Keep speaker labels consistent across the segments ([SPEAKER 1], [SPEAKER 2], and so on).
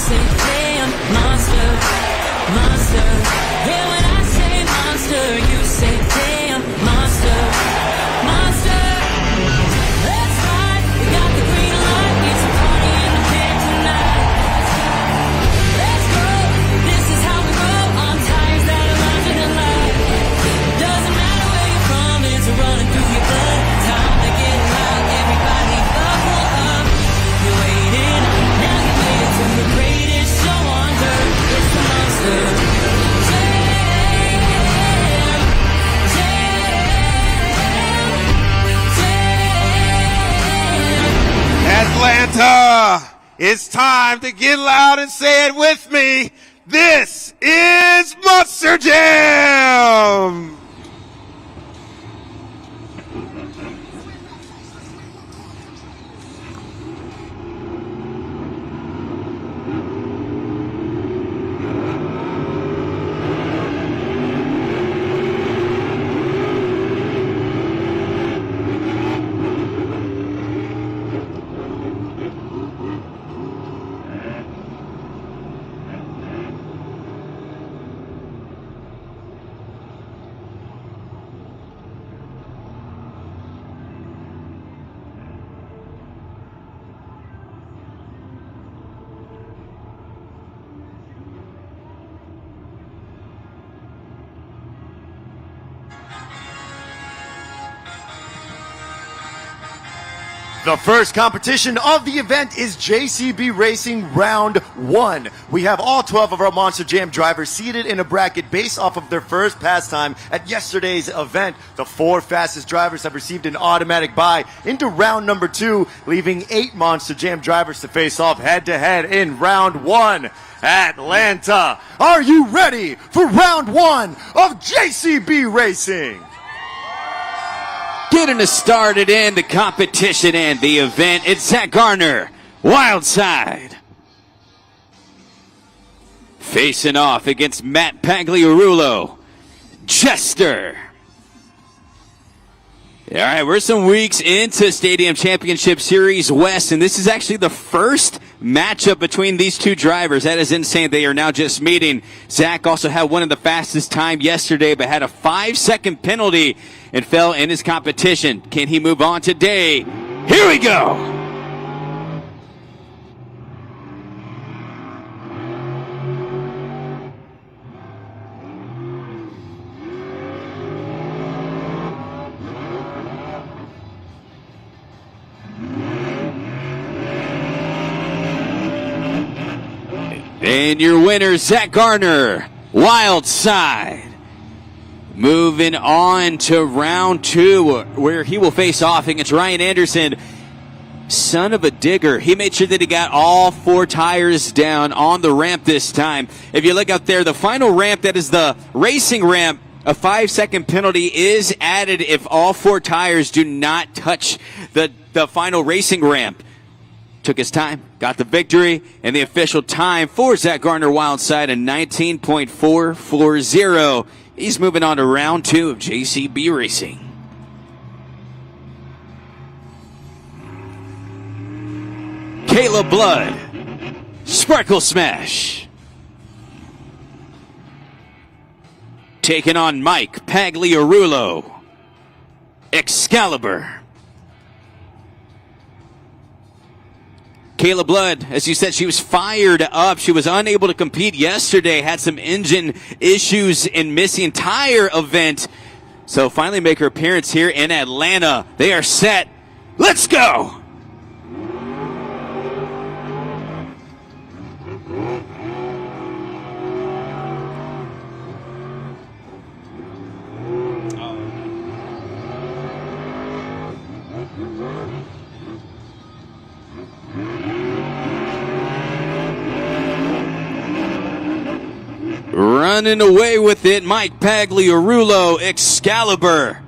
[SPEAKER 1] say damn, monster, monster. Yeah, when I say monster, you say damn, monster, monster. Let's ride, we got the green light, it's a party in the pit tonight. Let's go, this is how we roll, on tires that are lounging in light. Doesn't matter where you're from, it's running through your blood. Time to get loud, everybody buckle up. You're waiting, now you made it to the greatest show on earth. It's the monster.
[SPEAKER 2] Atlanta, it's time to get loud and say it with me. This is Monster Jam!
[SPEAKER 3] The first competition of the event is JCB Racing Round 1. We have all 12 of our Monster Jam drivers seated in a bracket based off of their first pass time at yesterday's event. The 4 fastest drivers have received an automatic bye into round number 2, leaving 8 Monster Jam drivers to face off head-to-head in Round 1. Atlanta, are you ready for Round 1 of JCB Racing?
[SPEAKER 4] Getting us started in the competition and the event, it's Zach Garner, Wild Side. Facing off against Matt Pagliarulo, Jester. All right, we're some weeks into Stadium Championship Series West, and this is actually the first matchup between these two drivers. That is insane. They are now just meeting. Zach also had one of the fastest time yesterday, but had a 5-second penalty and fell in his competition. Can he move on today? Here we go. And your winner, Zach Garner, Wild Side. Moving on to round 2, where he will face off against Ryan Anderson, son of a digger. He made sure that he got all 4 tires down on the ramp this time. If you look out there, the final ramp, that is the racing ramp, a 5-second penalty is added if all 4 tires do not touch the final racing ramp. Took his time, got the victory, and the official time for Zach Garner Wildside, a 19.440. He's moving on to round 2 of JCB Racing. Caleb Blood, Sparkle Smash. Taking on Mike Pagliarulo, Excalibur. Kayla Blood, as you said, she was fired up. She was unable to compete yesterday, had some engine issues and missed the entire event. So finally make her appearance here in Atlanta. They are set. Let's go! Running away with it, Mike Pagliarulo, Excalibur.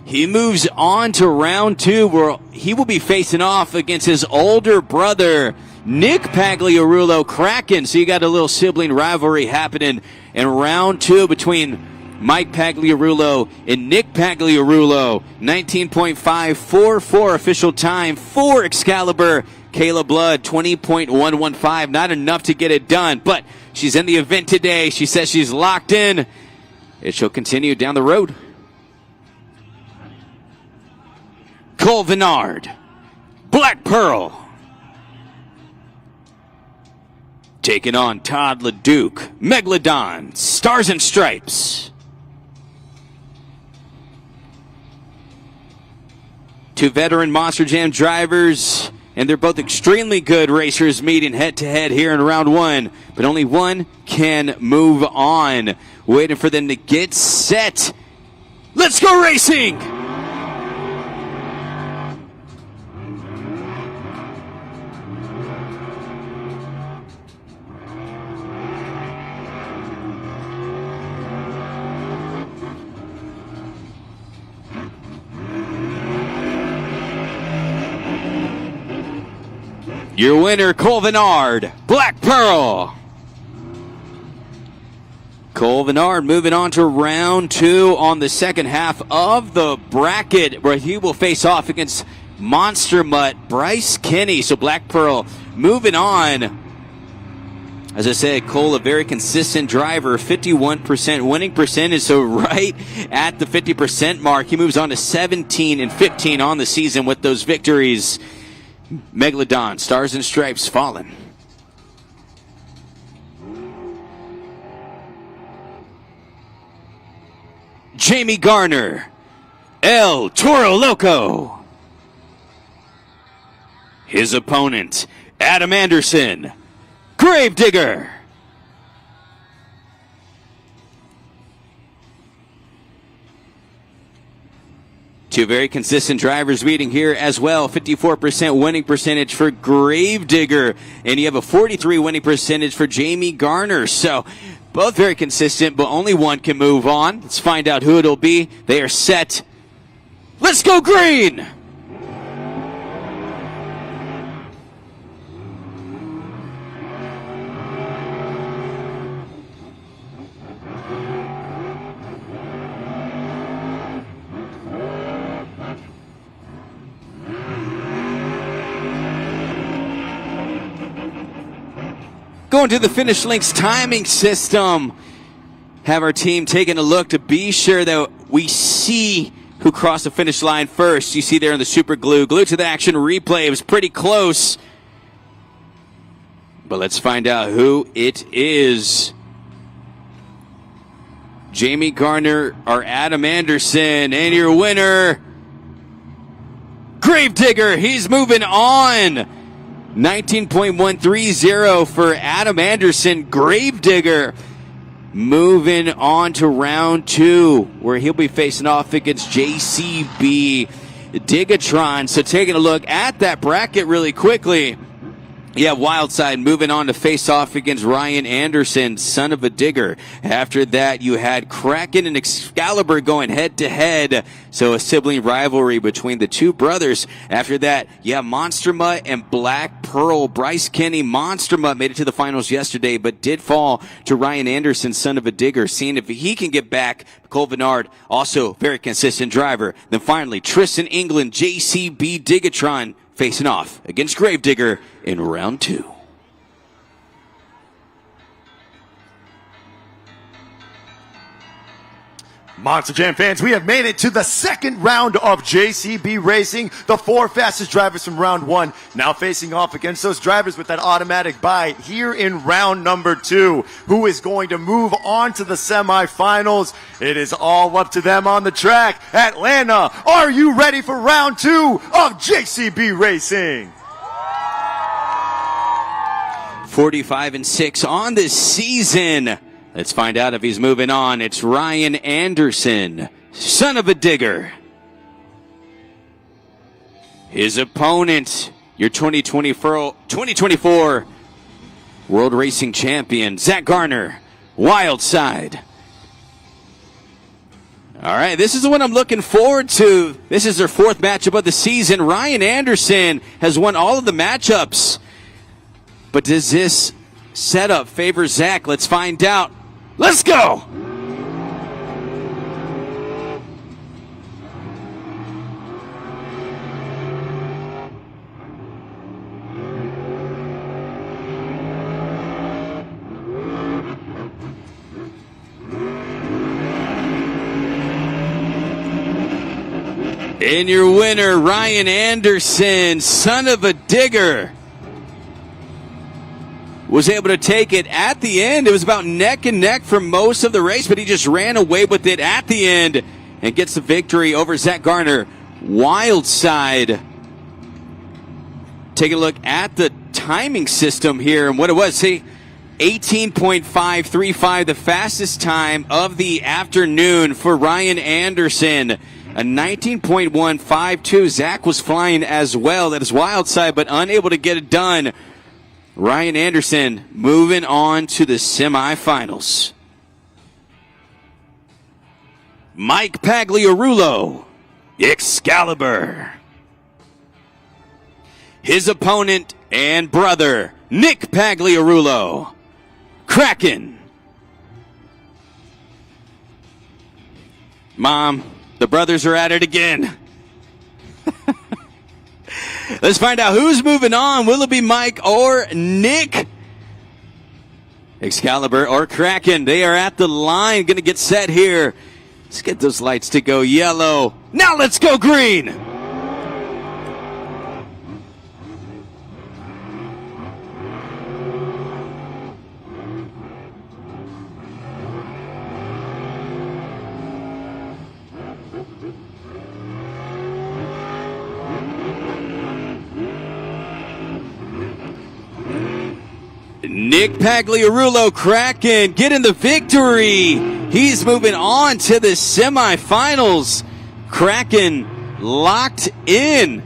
[SPEAKER 4] He moves on to round 2, where he will be facing off against his older brother, Nick Pagliarulo, Kraken. So you got a little sibling rivalry happening in round 2 between Mike Pagliarulo and Nick Pagliarulo. 19.544 official time for Excalibur. Kayla Blood, 20.115. Not enough to get it done, but she's in the event today. She says she's locked in, and she'll continue down the road. Cole Vinard, Black Pearl. Taking on Todd LeDuc, Megalodon, Stars and Stripes. Two veteran Monster Jam drivers, and they're both extremely good racers meeting head-to-head here in round one, but only one can move on. Waiting for them to get set. Let's go racing! Your winner, Cole Vinard, Black Pearl. Cole Vinard moving on to round two on the second half of the bracket, where he will face off against Monster Mutt Bryce Kinney. So Black Pearl moving on. As I said, Cole, a very consistent driver, 51% winning percentage, so right at the 50% mark. He moves on to 17 and 15 on the season with those victories. Megalodon, Stars and Stripes, fallen. Jamie Garner, El Toro Loco. His opponent, Adam Anderson, Gravedigger. Two very consistent drivers meeting here as well. 54% winning percentage for Gravedigger. And you have a 43 winning percentage for Jamie Garner. So both very consistent, but only one can move on. Let's find out who it'll be. They are set. Let's go green! Going to the Finish Links timing system. Have our team taking a look to be sure that we see who crossed the finish line first. You see there in the super glue. Glue to the action replay. It was pretty close. But let's find out who it is. Jamie Garner or Adam Anderson. And your winner, Gravedigger. He's moving on. 19.130 for Adam Anderson. Gravedigger moving on to round two, where he'll be facing off against JCB Digatron. So taking a look at that bracket really quickly. Yeah, Wildside moving on to face off against Ryan Anderson, son of a digger. After that, you had Kraken and Excalibur going head to head. So a sibling rivalry between the two brothers. After that, yeah, Monster Mutt and Black Pearl. Bryce Kinney, Monster Mutt made it to the finals yesterday, but did fall to Ryan Anderson, son of a digger. Seeing if he can get back. Cole Vinard, also very consistent driver. Then finally, Tristan England, JCB Digatron, facing off against Gravedigger in round two.
[SPEAKER 3] Monster Jam fans, we have made it to the second round of JCB Racing. The four fastest drivers from round one now facing off against those drivers with that automatic bye here in round number two. Who is going to move on to the semifinals? It is all up to them on the track. Atlanta, are you ready for round two of JCB Racing?
[SPEAKER 4] 45-6 on this season. Let's find out if he's moving on. It's Ryan Anderson, son of a digger. His opponent, your 2024 World Racing Champion, Zach Garner, Wild Side. All right, this is the one I'm looking forward to. This is their fourth matchup of the season. Ryan Anderson has won all of the matchups. But does this setup favor Zach? Let's find out. Let's go! And your winner, Ryan Anderson, son of a digger, was able to take it at the end. It was about neck and neck for most of the race, but he just ran away with it at the end and gets the victory over Zach Garner. Wild side. Take a look at the timing system here and what it was. See, 18.535, the fastest time of the afternoon for Ryan Anderson. A 19.152. Zach was flying as well. That is wild side, but unable to get it done. Ryan Anderson moving on to the semifinals. Mike Pagliarulo, Excalibur. His opponent and brother, Nick Pagliarulo, Kraken. Mom, the brothers are at it again. Let's find out who's moving on. Will it be Mike or Nick? Excalibur or Kraken. They are at the line. Going to get set here. Let's get those lights to go yellow. Now let's go green. Nick Pagliarulo, Kraken, getting the victory. He's moving on to the semifinals. Kraken locked in.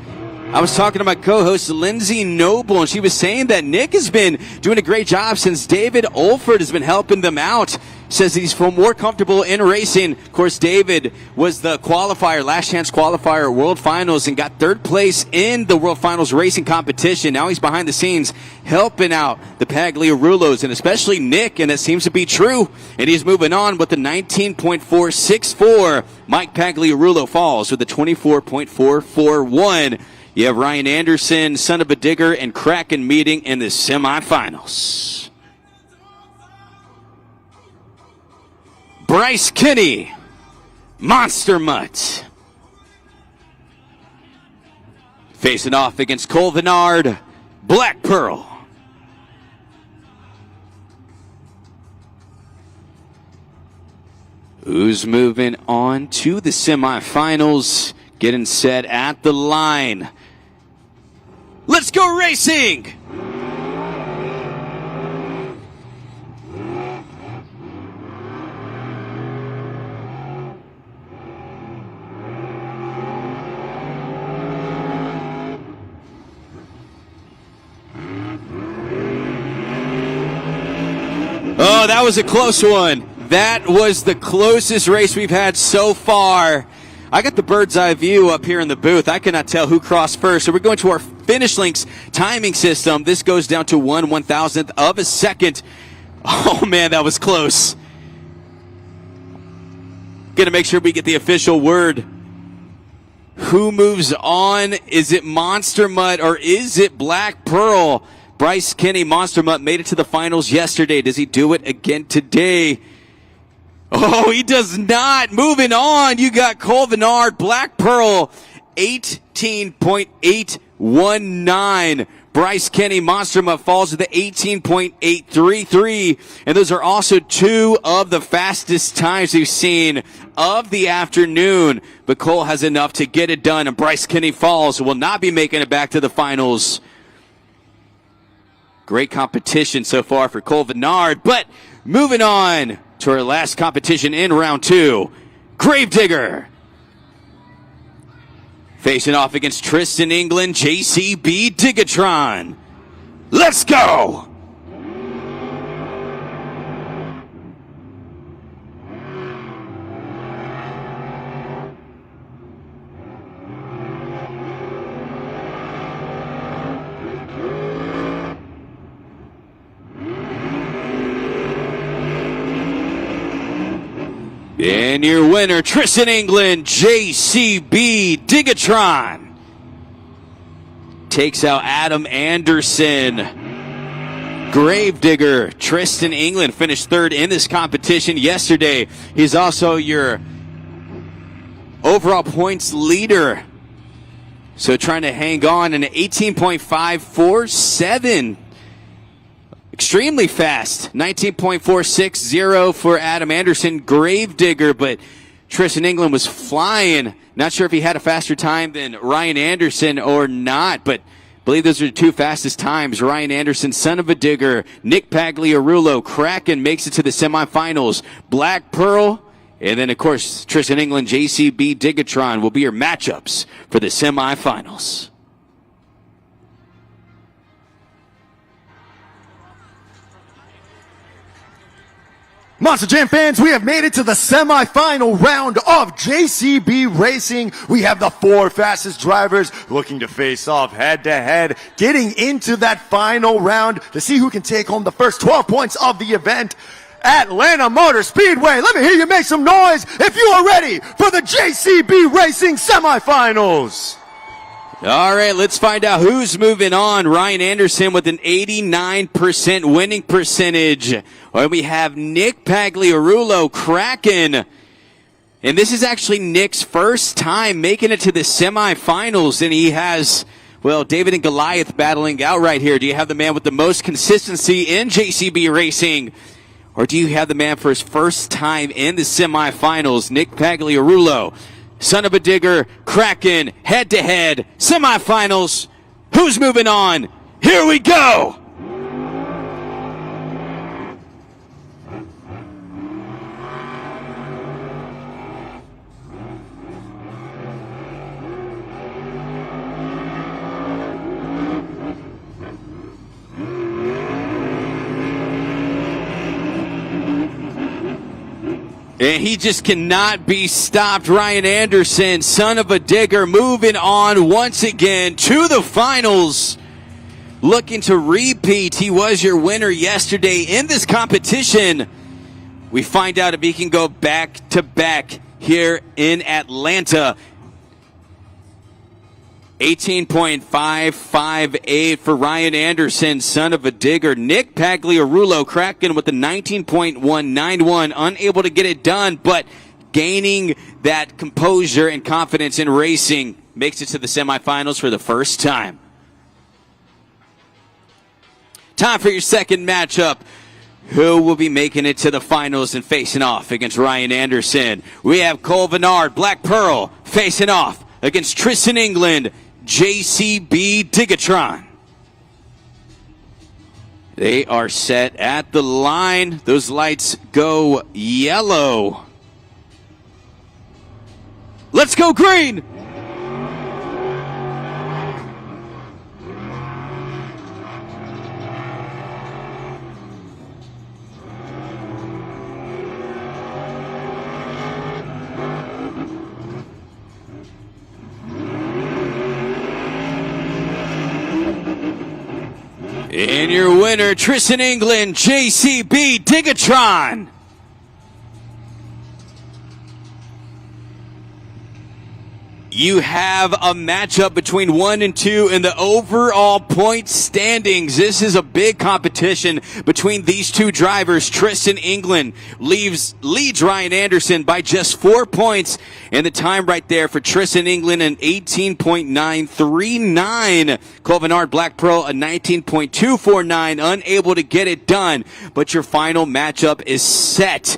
[SPEAKER 4] I was talking to my co-host Lindsay Noble, and she was saying that Nick has been doing a great job since David Olford has been helping them out. Says he's more comfortable in racing. Of course, David was the qualifier, last chance qualifier at World Finals and got third place in the World Finals racing competition. Now he's behind the scenes helping out the Pagliarulos and especially Nick, and that seems to be true. And he's moving on with the 19.464. Mike Pagliarulo falls with the 24.441. You have Ryan Anderson, son of a digger, and Kraken meeting in the semifinals. Bryce Kinney, Monster Mutt. Facing off against Cole Vinard, Black Pearl. Who's moving on to the semifinals? Getting set at the line. Let's go racing! Oh, that was a close one. That was the closest race we've had so far. I got the bird's eye view up here in the booth. I cannot tell who crossed first. So we're going to our finish links timing system. This goes down to 1/1000th of a second. Oh, man, that was close. Going to make sure we get the official word. Who moves on? Is it Monster Mutt or is it Black Pearl? Bryce Kinney, Monster Mutt, made it to the finals yesterday. Does he do it again today? Oh, he does not. Moving on, you got Cole Vinard, Black Pearl, 18.819. Bryce Kinney, Monster Mutt, falls to the 18.833. And those are also two of the fastest times we've seen of the afternoon. But Cole has enough to get it done, and Bryce Kinney falls, will not be making it back to the finals. Great competition so far for Cole Vinard, but moving on to our last competition in round two. Gravedigger facing off against Tristan England, JCB Digatron. Let's go! And your winner, Tristan England, JCB Digatron, takes out Adam Anderson. Gravedigger, Tristan England finished third in this competition yesterday. He's also your overall points leader. So trying to hang on, an 18.547. Extremely fast. 19.460 for Adam Anderson, Gravedigger, but Tristan England was flying. Not sure if he had a faster time than Ryan Anderson or not, but I believe those are the two fastest times. Ryan Anderson, son of a digger. Nick Pagliarulo, Kraken, makes it to the semifinals. Black Pearl, and then, of course, Tristan England, JCB Digatron will be your matchups for the semifinals.
[SPEAKER 3] Monster Jam fans, we have made it to the semifinal round of JCB Racing. We have the 4 fastest drivers looking to face off head to head, getting into that final round to see who can take home the first 12 points of the event. Atlanta Motor Speedway, let me hear you make some noise if you are ready for the JCB Racing semifinals.
[SPEAKER 4] All right, let's find out who's moving on. Ryan Anderson with an 89% winning percentage. And we have Nick Pagliarulo, Kraken. And this is actually Nick's first time making it to the semifinals. And he has, well, David and Goliath battling out right here. Do you have the man with the most consistency in JCB Racing? Or do you have the man for his first time in the semifinals, Nick Pagliarulo? Son of a digger, Kraken, head-to-head, semifinals. Who's moving on? Here we go! And he just cannot be stopped. Ryan Anderson, son of a digger, moving on once again to the finals. Looking to repeat. He was your winner yesterday in this competition. We find out if he can go back to back here in Atlanta. 18.558 for Ryan Anderson, son of a digger. Nick Pagliarulo, Kraken with the 19.191, unable to get it done, but gaining that composure and confidence in racing. Makes it to the semifinals for the first time. Time for your second matchup. Who will be making it to the finals and facing off against Ryan Anderson? We have Cole Vennard, Black Pearl, facing off against Tristan England, JCB Digatron. They are set at the line. Those lights go yellow. Let's go green! And your winner, Tristan England, JCB Digatron. You have a matchup between 1 and 2 in the overall point standings. This is a big competition between these two drivers. Tristan England leads Ryan Anderson by just 4 points. And the time right there for Tristan England, an 18.939. Cole Vennard, Black Pearl, a 19.249. Unable to get it done. But your final matchup is set.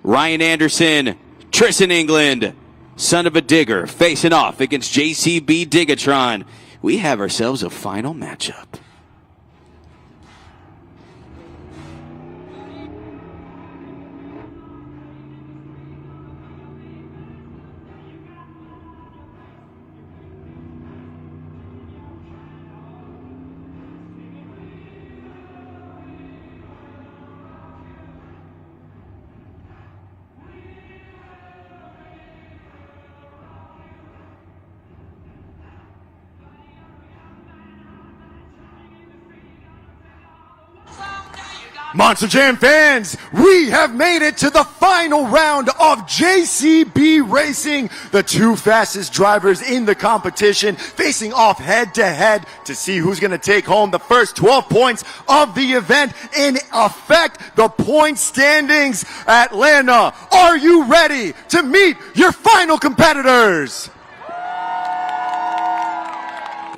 [SPEAKER 4] Ryan Anderson, Tristan England, son of a digger, facing off against JCB Digatron. We have ourselves a final matchup.
[SPEAKER 3] Monster Jam fans, we have made it to the final round of JCB Racing. The two fastest drivers in the competition facing off head to head to see who's going to take home the first 12 points of the event. In effect, the point standings. Atlanta, are you ready to meet your final competitors?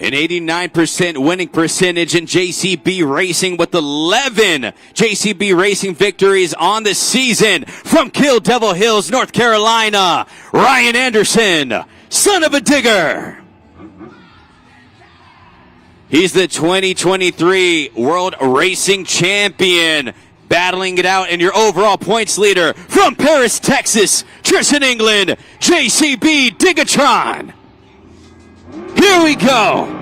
[SPEAKER 4] An 89% winning percentage in JCB Racing with 11 JCB Racing victories on the season. From Kill Devil Hills, North Carolina, Ryan Anderson, son of a digger. He's the 2023 World Racing Champion. Battling it out in your overall points leader from Paris, Texas, Tristan, England, JCB Digatron. Here we go.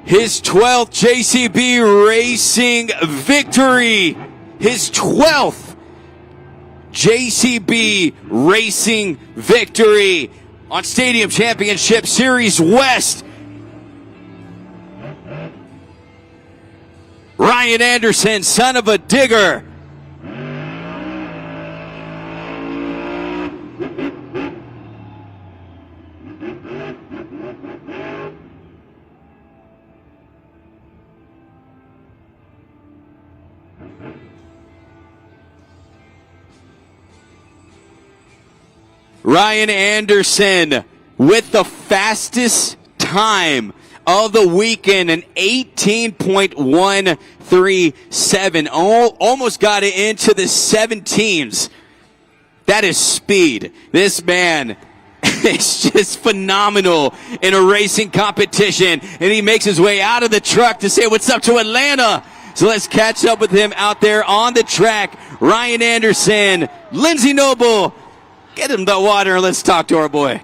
[SPEAKER 4] His 12th JCB Racing victory. His 12th JCB Racing victory on Stadium Championship Series West. Ryan Anderson, son of a digger. Ryan Anderson with the fastest time of the weekend, an 18.137. Almost got it into the 17s. That is speed. This man is just phenomenal in a racing competition. And he makes his way out of the truck to say what's up to Atlanta. So let's catch up with him out there on the track. Ryan Anderson, Lindsay Noble. Get him the water and let's talk to our boy.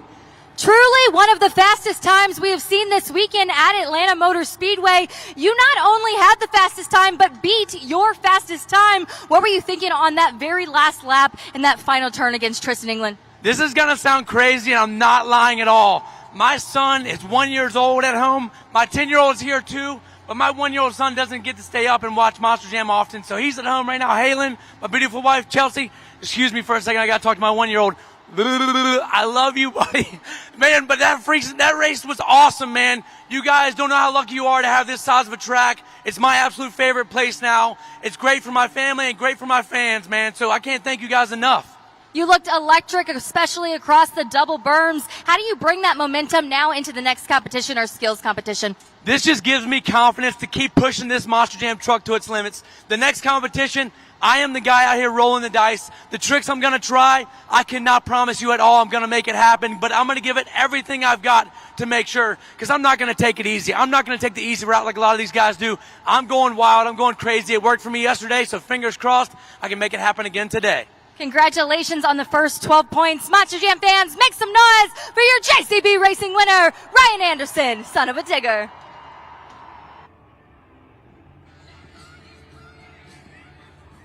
[SPEAKER 5] Truly one of the fastest times we have seen this weekend at Atlanta Motor Speedway. You not only had the fastest time, but beat your fastest time. What were you thinking on that very last lap in that final turn against Tristan England?
[SPEAKER 6] This is going to sound crazy, and I'm not lying at all. My son is 1 year old at home. My 10-year-old is here too, but my 1-year-old son doesn't get to stay up and watch Monster Jam often, so he's at home right now. Halen, my beautiful wife, Chelsea. Excuse me for a second, I got to talk to my 1-year-old. I love you, buddy. Man, but that race was awesome, man. You guys don't know how lucky you are to have this size of a track. It's my absolute favorite place now. It's great for my family and great for my fans, man. So I can't thank you guys enough.
[SPEAKER 5] You looked electric, especially across the double berms. How do you bring that momentum now into the next competition or skills competition?
[SPEAKER 6] This just gives me confidence to keep pushing this Monster Jam truck to its limits. The next competition, I am the guy out here rolling the dice. The tricks I'm going to try, I cannot promise you at all I'm going to make it happen, but I'm going to give it everything I've got to make sure, because I'm not going to take it easy. I'm not going to take the easy route like a lot of these guys do. I'm going wild. I'm going crazy. It worked for me yesterday, so fingers crossed I can make it happen again today.
[SPEAKER 5] Congratulations on the first 12 points. Monster Jam fans, make some noise for your JCB Racing winner, Ryan Anderson, son of a digger.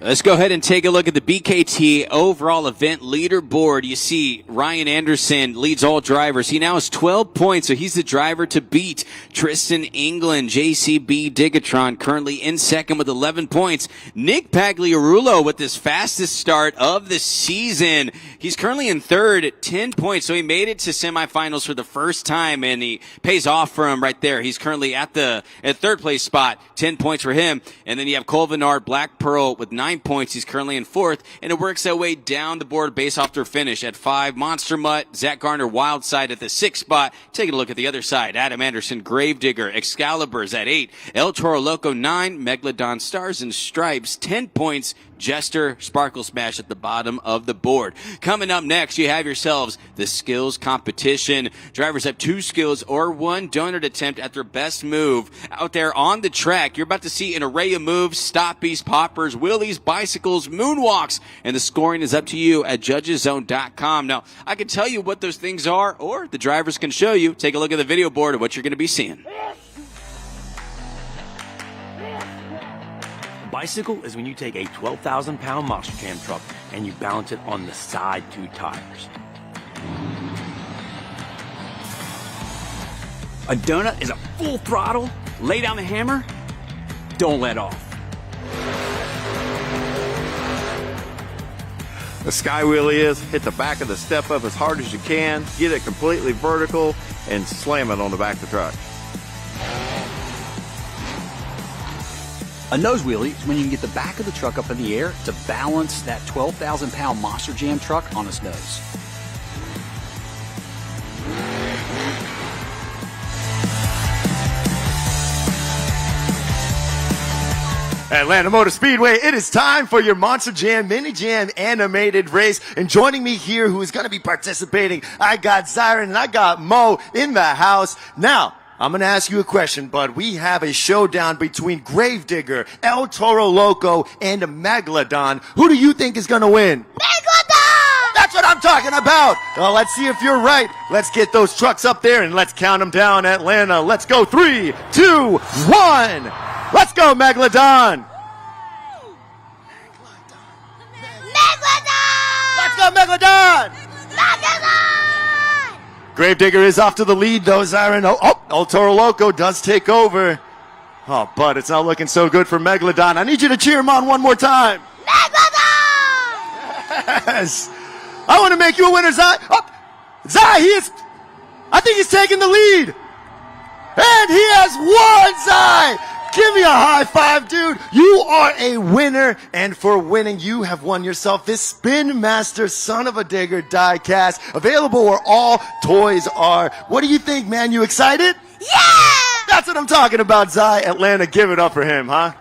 [SPEAKER 4] Let's go ahead and take a look at the BKT overall event leaderboard. You see Ryan Anderson leads all drivers. He now has 12 points, so he's the driver to beat. Tristan England, JCB Digatron, currently in second with 11 points. Nick Pagliarulo with his fastest start of the season. He's currently in third at 10 points, so he made it to semifinals for the first time, and he pays off for him right there. He's currently at third place spot, 10 points for him. And then you have Colvinard Black Pearl with 9 points. He's currently in fourth, and it works that way down the board based off their finish. At 5, Monster Mutt, Zach Garner, Wildside at the 6th spot. Taking a look at the other side, Adam Anderson, Gravedigger, Excalibur's at 8, El Toro Loco 9, Megalodon Stars and Stripes 10 points, Jester Sparkle Smash at the bottom of the board. Coming up next, you have yourselves the skills competition. Drivers have 2 skills or 1 donut attempt at their best move out there on the track. You're about to see an array of moves, stoppies, poppers, wheelies, bicycles, moonwalks, and the scoring is up to you at judgeszone.com. Now, I can tell you what those things are, or the drivers can show you. Take a look at the video board of what you're going to be seeing.
[SPEAKER 7] bicycle is when you take a 12,000-pound Monster Jam truck and you balance it on the side two tires. A donut is a full throttle. Lay down the hammer. Don't let off.
[SPEAKER 8] The sky wheelie is hit the back of the step up as hard as you can, get it completely vertical, and slam it on the back of the truck.
[SPEAKER 9] A nose wheelie is when you can get the back of the truck up in the air to balance that 12,000-pound Monster Jam truck on its nose.
[SPEAKER 3] Atlanta Motor Speedway, it is time for your Monster Jam Mini Jam animated race. And joining me here, who is going to be participating, I got Zyron and I got Mo in the house. Now, I'm going to ask you a question, bud. We have a showdown between Gravedigger, El Toro Loco, and Megalodon. Who do you think is going to win? Megalodon! That's what I'm talking about. Well, let's see if you're right. Let's get those trucks up there and let's count them down, Atlanta. Let's go. 3, 2, 1. Let's go, Megalodon! Megalodon! Let's go, Megalodon! Megalodon! Gravedigger is off to the lead, though, Zyron. El Toro Loco does take over. Oh, but it's not looking so good for Megalodon. I need you to cheer him on one more time. Megalodon! Yes! I want to make you a winner, Zy. Oh, Zy, I think he's taking the lead. And he has won, Zy! Give me a high five, dude. You are a winner. And for winning, you have won yourself this Spin Master Son of a Digger die cast. Available where all toys are. What do you think, man? You excited? Yeah! That's what I'm talking about, Zy. Atlanta, give it up for him, huh?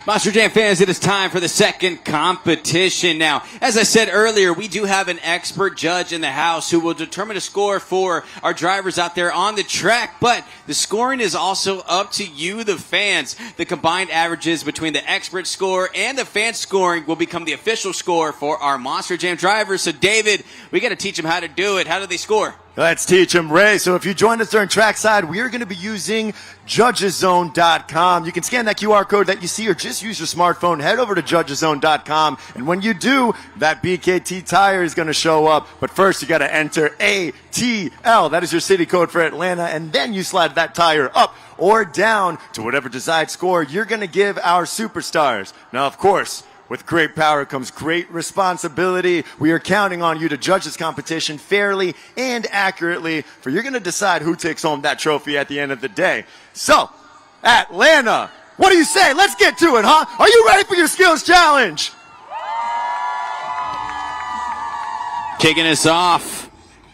[SPEAKER 4] Monster Jam fans, it is time for the second competition. Now, as I said earlier, we do have an expert judge in the house who will determine a score for our drivers out there on the track, but the scoring is also up to you, the fans. The combined averages between the expert score and the fan scoring will become the official score for our Monster Jam drivers. So, David, we got to teach them how to do it. How do they score?
[SPEAKER 3] Let's teach them, Ray. So if you join us during trackside, we are going to be using judgeszone.com. You can scan that QR code that you see or just use your smartphone. Head over to judgeszone.com. And when you do, that BKT tire is going to show up. But first, you got to enter ATL. That is your city code for Atlanta. And then you slide that tire up or down to whatever desired score you're going to give our superstars. Now, of course, with great power comes great responsibility. We are counting on you to judge this competition fairly and accurately, for you're going to decide who takes home that trophy at the end of the day. So, Atlanta, what do you say? Let's get to it, huh? Are you ready for your skills challenge?
[SPEAKER 4] Kicking us off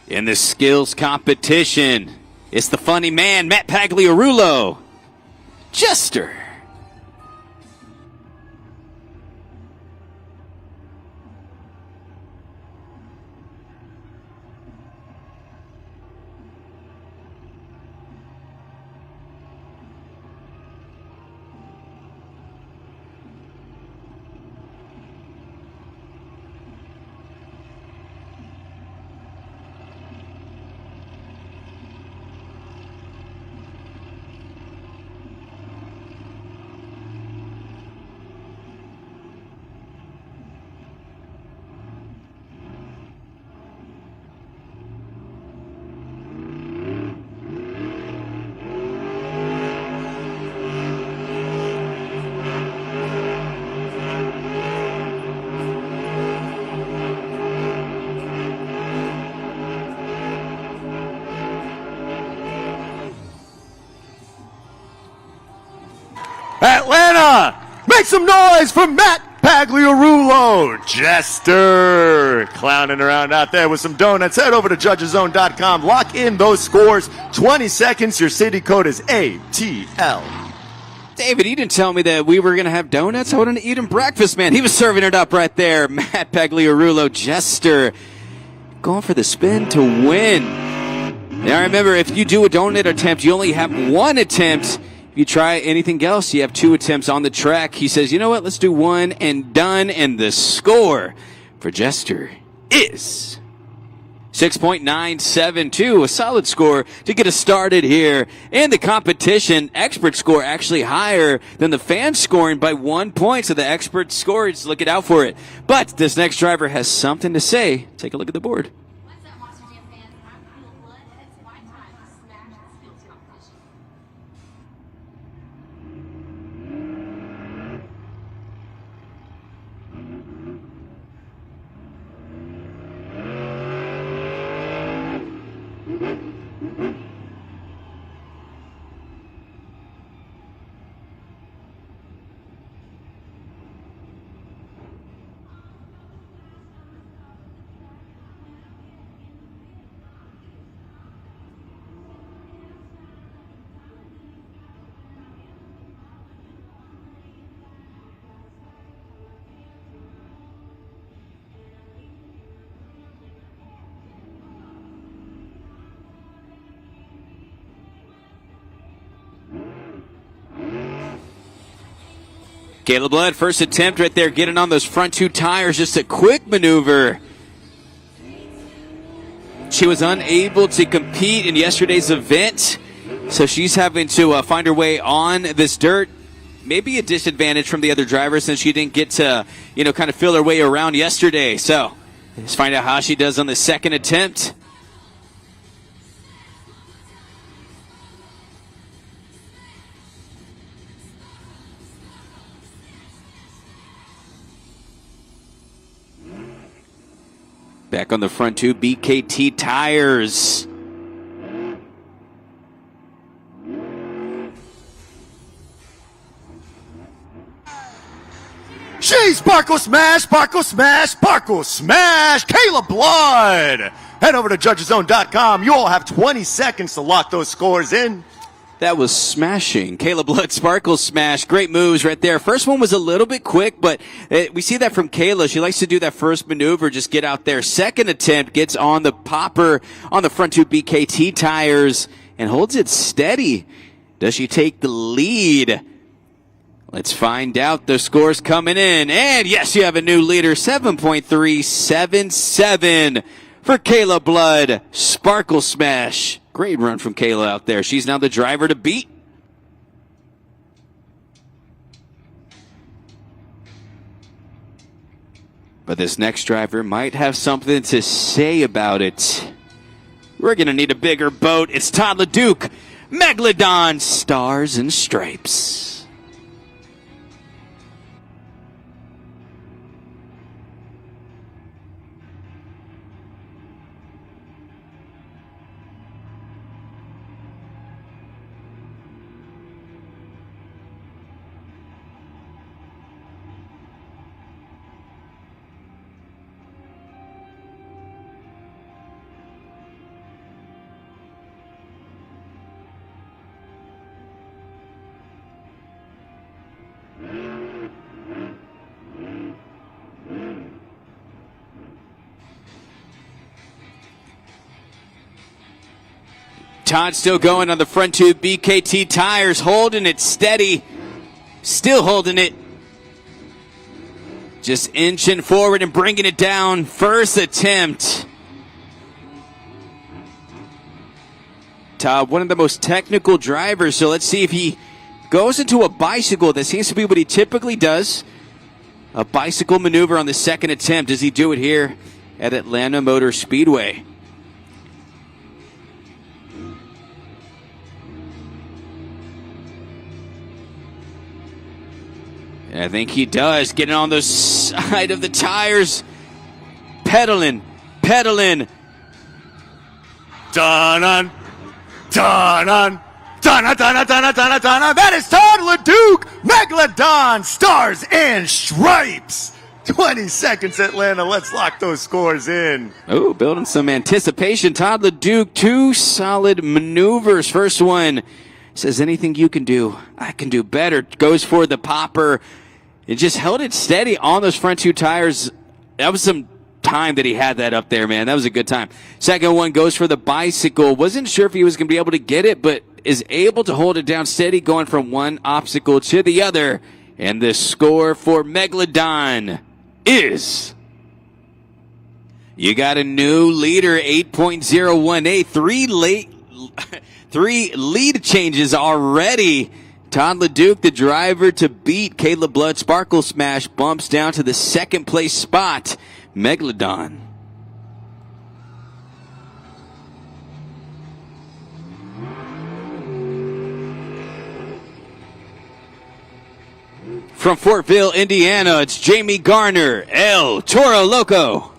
[SPEAKER 4] in the skills competition, it's the funny man, Matt Pagliarulo. Jester.
[SPEAKER 3] Atlanta, make some noise for Matt Pagliarulo Jester clowning around out there with some donuts. Head over to judgeszone.com. Lock in those scores. 20 seconds. Your city code is ATL.
[SPEAKER 4] David, you didn't tell me that we were going to have donuts. I wanted to eat him breakfast, man. He was serving it up right there. Matt Pagliarulo Jester going for the spin to win. Now remember, if you do a donut attempt, you only have one attempt. If you try anything else, you have two attempts on the track. He says, you know what, let's do one and done. And the score for Jester is 6.972, a solid score to get us started here. And the competition, expert score actually higher than the fan scoring by 1 point. So the expert score is looking out for it. But this next driver has something to say. Take a look at the board.
[SPEAKER 10] What's up, Monster Jam fans? I'm Fuel Blood, and it's my time to smash the skills competition.
[SPEAKER 4] Caleb Blood, first attempt right there, getting on those front two tires, just a quick maneuver. She was unable to compete in yesterday's event, so she's having to find her way on this dirt. Maybe a disadvantage from the other drivers since she didn't get to, kind of feel her way around yesterday. So let's find out how she does on the second attempt. Back on the front two, BKT tires.
[SPEAKER 3] She Sparkle Smash, Sparkle Smash, Sparkle Smash. Caleb Blood. Head over to judgeszone.com. You all have 20 seconds to lock those scores in.
[SPEAKER 4] That was smashing. Caleb Blood, Sparkle Smash. Great moves right there. First one was a little bit quick, but we see that from Kayla. She likes to do that first maneuver, just get out there. Second attempt gets on the popper on the front two BKT tires and holds it steady. Does she take the lead? Let's find out. The scores coming in. And yes, you have a new leader, 7.377 for Kayla Blood, Sparkle Smash. Great run from Kayla out there. She's now the driver to beat. But this next driver might have something to say about it. We're going to need a bigger boat. It's Todd LeDuc, Megalodon, Stars and Stripes. Todd still going on the front two BKT tires, holding it steady, still holding it. Just inching forward and bringing it down. First attempt. Todd, one of the most technical drivers, so let's see if he goes into a bicycle. That seems to be what he typically does. A bicycle maneuver on the second attempt. Does he do it here at Atlanta Motor Speedway? I think he does. Getting on the side of the tires. Pedaling. Dun-dun. Dun-dun. Dun-dun.
[SPEAKER 3] That is Todd LeDuc, Megalodon, Stars and Stripes. 20 seconds, Atlanta. Let's lock those scores in.
[SPEAKER 4] Oh, building some anticipation. Todd LeDuc, 2 solid maneuvers. First one says, anything you can do, I can do better. Goes for the popper. It just held it steady on those front 2 tires. That was some time that he had that up there, man. That was a good time. Second one goes for the bicycle. Wasn't sure if he was going to be able to get it, but is able to hold it down steady, going from one obstacle to the other. And the score for Megalodon is, you got a new leader, 8.018. 3 lead changes already. Todd LeDuc, the driver to beat. Caleb Blood, Sparkle Smash, bumps down to the second place spot. Megalodon. From Fortville, Indiana, it's Jamie Garner, El Toro Loco.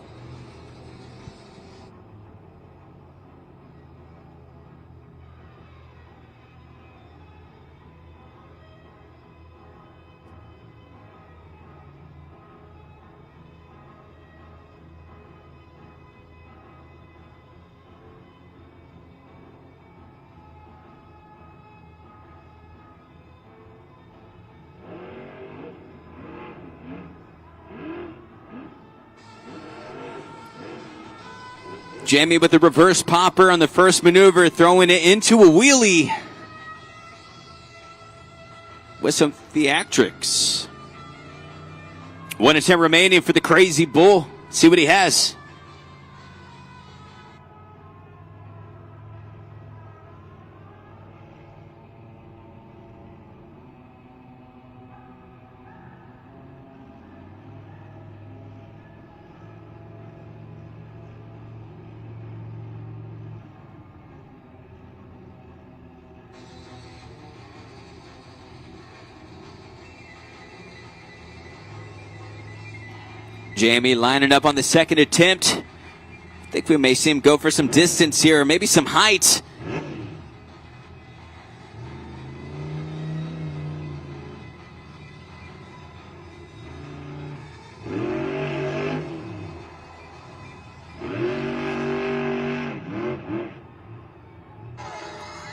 [SPEAKER 4] Jamie with the reverse popper on the first maneuver, throwing it into a wheelie with some theatrics. 1 attempt remaining for the Crazy Bull. See what he has. Jamie lining up on the second attempt. I think we may see him go for some distance here, or maybe some height.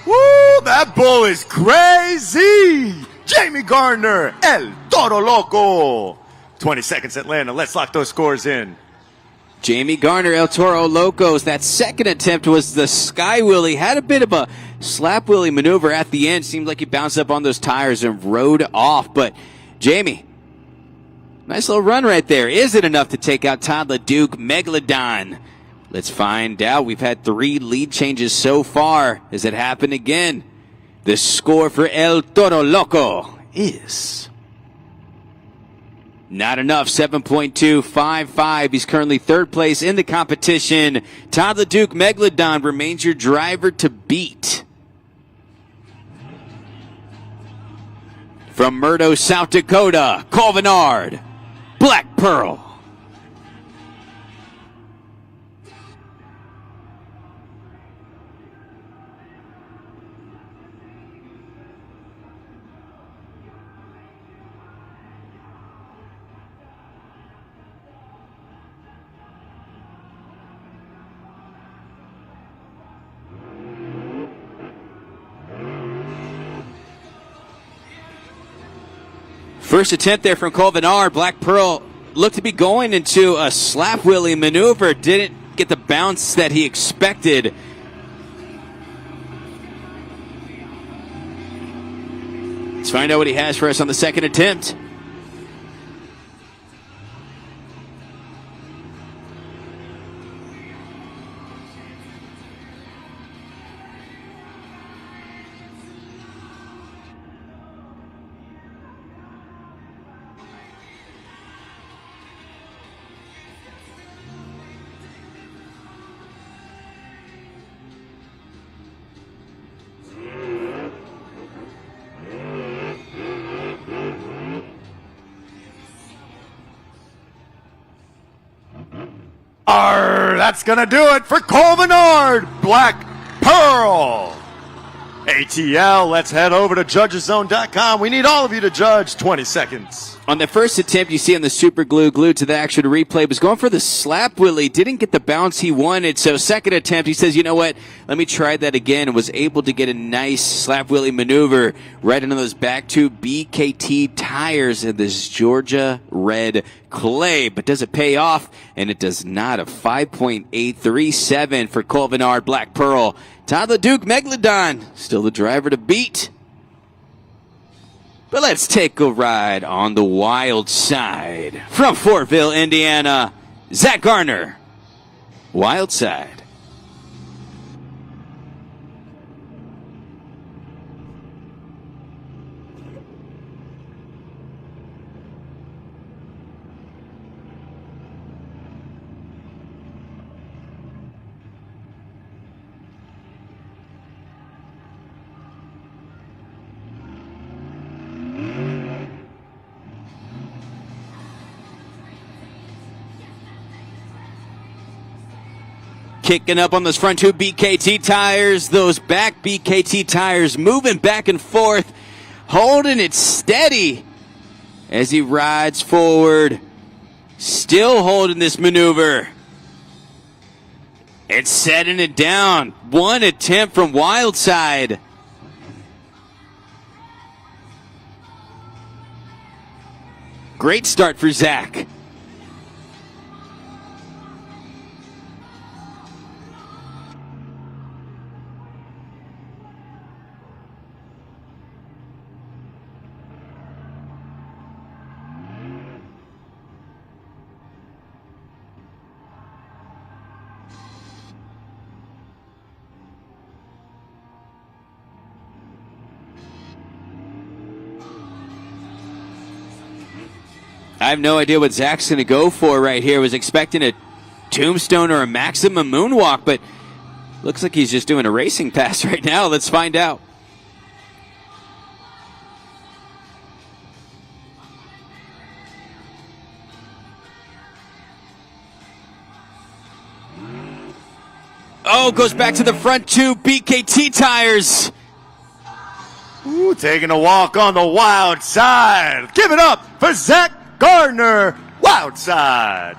[SPEAKER 3] Woo, that bull is crazy. Jamie Garner, El Toro Loco. 20 seconds, Atlanta. Let's lock those scores in.
[SPEAKER 4] Jamie Garner, El Toro Locos. That second attempt was the sky wheelie. Had a bit of a slap wheelie maneuver at the end. Seemed like he bounced up on those tires and rode off. But Jamie, nice little run right there. Is it enough to take out Todd LeDuc, Megalodon? Let's find out. We've had 3 lead changes so far. Has it happened again? The score for El Toro Loco is not enough. 7.255. He's currently third place in the competition. Todd LeDuc, Megalodon remains your driver to beat. From Murdo, South Dakota, Colvinard, Black Pearl. First attempt there from Colvinard. Black Pearl looked to be going into a slap wheelie maneuver. Didn't get the bounce that he expected. Let's find out what he has for us on the second attempt.
[SPEAKER 3] That's gonna do it for Colvinard, Black Pearl. ATL, let's head over to judgeszone.com. We need all of you to judge. 20 seconds.
[SPEAKER 4] On the first attempt, you see on the super glue glued to the actual replay, was going for the slap Willie, didn't get the bounce he wanted. So second attempt, he says, you know what, let me try that again, and was able to get a nice slap Willie maneuver right into those back two BKT tires in this Georgia red clay. But does it pay off? And it does not. A 5.837 for Colvinard Black Pearl. Todd LeDuc Megalodon, still the driver to beat. But let's take a ride on the wild side. From Fortville, Indiana, Zach Garner, Wild Side. Kicking up on those front two BKT tires, those back BKT tires moving back and forth, holding it steady as he rides forward, still holding this maneuver and setting it down. One attempt from Wild Side. Great start for Zach. I have no idea what Zach's going to go for right here. Was expecting a tombstone or a maximum moonwalk, but looks like he's just doing a racing pass right now. Let's find out. Oh, goes back to the front two BKT tires.
[SPEAKER 3] Ooh, taking a walk on the wild side. Give it up for Zach Gardner, Wild Side.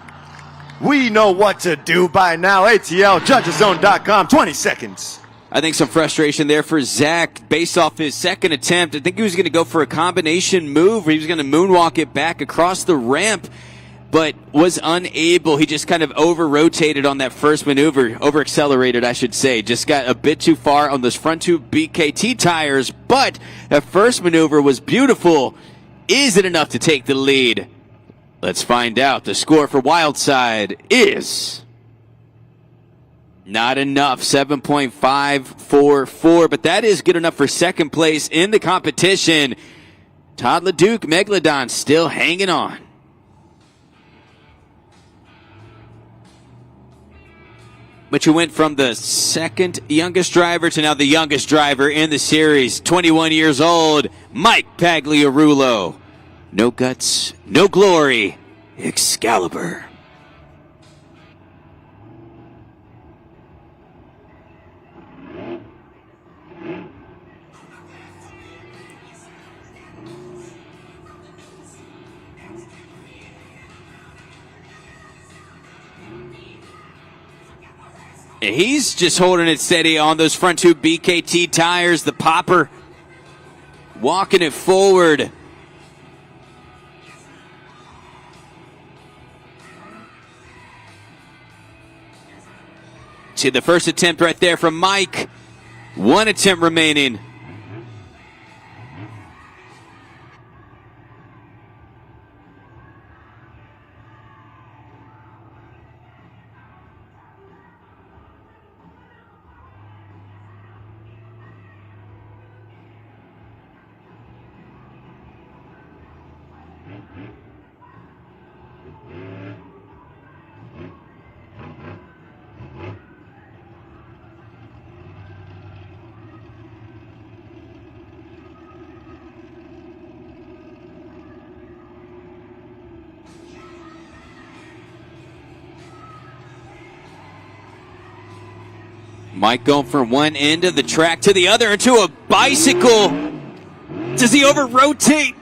[SPEAKER 3] We know what to do by now. ATL, judgeszone.com, 20 seconds.
[SPEAKER 4] I think some frustration there for Zach based off his second attempt. I think he was going to go for a combination move where he was going to moonwalk it back across the ramp, but was unable. He just kind of over-rotated on that first maneuver, over-accelerated, I should say. Just got a bit too far on those front two BKT tires, but that first maneuver was beautiful. Is it enough to take the lead? Let's find out. The score for Wild Side is not enough, 7.544, but that is good enough for second place in the competition. Todd LeDuc Megalodon still hanging on. But you went from the second youngest driver to now the youngest driver in the series, 21 years old, Mike Pagliarulo. No guts, no glory, Excalibur. He's just holding it steady on those front two BKT tires, the popper, walking it forward. See the first attempt right there from Mike. One attempt remaining. Mike going from one end of the track to the other into a bicycle. Does he over-rotate?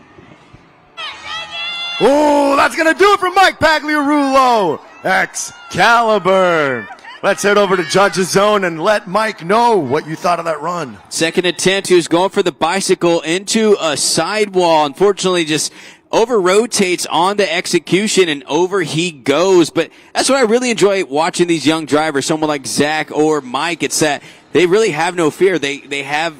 [SPEAKER 3] Oh, that's going to do it for Mike Pagliarulo. Excalibur. Let's head over to Judge's Zone and let Mike know what you thought of that run.
[SPEAKER 4] Second attempt, he was going for the bicycle into a sidewall. Unfortunately, just over-rotates on the execution and over he goes. But that's what I really enjoy watching these young drivers, someone like Zach or Mike. It's that they really have no fear. They have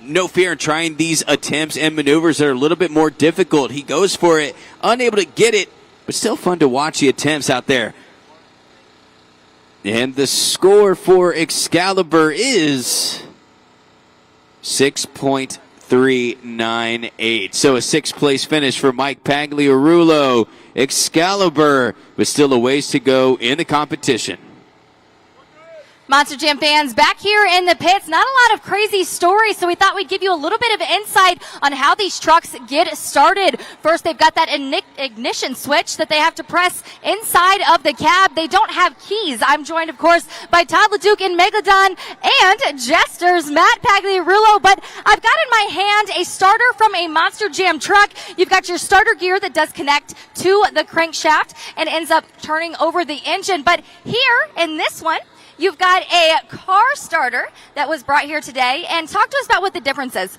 [SPEAKER 4] no fear in trying these attempts and maneuvers that are a little bit more difficult. He goes for it, unable to get it, but still fun to watch the attempts out there. And the score for Excalibur is 6.398. So a sixth place finish for Mike Pagliarulo. Excalibur, but still a ways to go in the competition.
[SPEAKER 5] Monster Jam fans, back here in the pits, not a lot of crazy stories, so we thought we'd give you a little bit of insight on how these trucks get started. First, they've got that ignition switch that they have to press inside of the cab. They don't have keys. I'm joined, of course, by Todd LeDuc in Megalodon and Jesters, Matt Pagliarulo, but I've got in my hand a starter from a Monster Jam truck. You've got your starter gear that does connect to the crankshaft and ends up turning over the engine, but here in this one, you've got a car starter that was brought here today, and talk to us about what the difference is.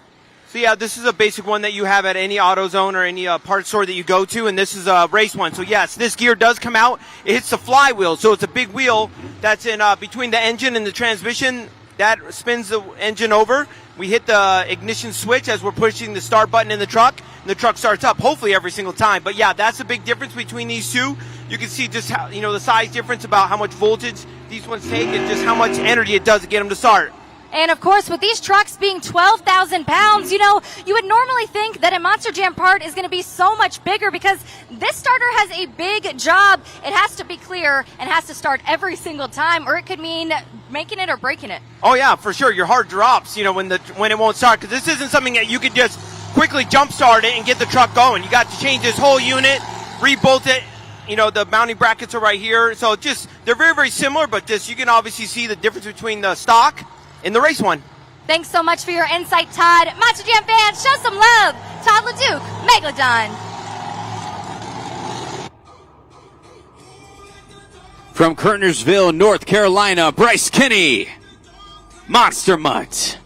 [SPEAKER 11] So yeah, this is a basic one that you have at any AutoZone or any parts store that you go to, and this is a race one. So yes, this gear does come out. It hits the flywheel, so it's a big wheel that's in between the engine and the transmission. That spins the engine over. We hit the ignition switch as we're pushing the start button in the truck, and the truck starts up, hopefully every single time. But yeah, that's the big difference between these two. You can see just how, the size difference about how much voltage these ones take and just how much energy it does to get them to start.
[SPEAKER 5] And of course, with these trucks being 12,000 pounds, you would normally think that a Monster Jam part is going to be so much bigger because this starter has a big job. It has to be clear and has to start every single time, or it could mean making it or breaking it.
[SPEAKER 11] Oh yeah, for sure. Your heart drops, when it won't start, because this isn't something that you could just quickly jump start it and get the truck going. You got to change this whole unit, rebolt it. The mounting brackets are right here. So they're very, very similar, but you can obviously see the difference between the stock and the race one.
[SPEAKER 5] Thanks so much for your insight, Todd. Monster Jam fans, show some love. Todd LeDuc, Megalodon.
[SPEAKER 4] From Kernersville, North Carolina, Bryce Kinney, Monster Mutt.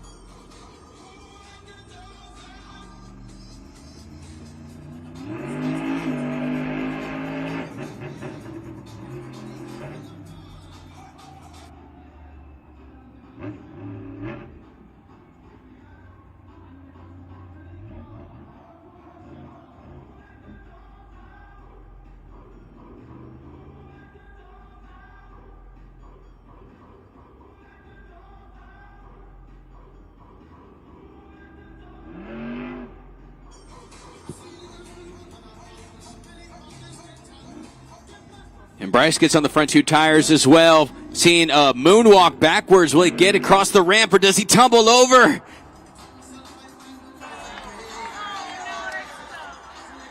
[SPEAKER 4] And Bryce gets on the front two tires as well. Seeing a moonwalk backwards. Will he get across the ramp or does he tumble over?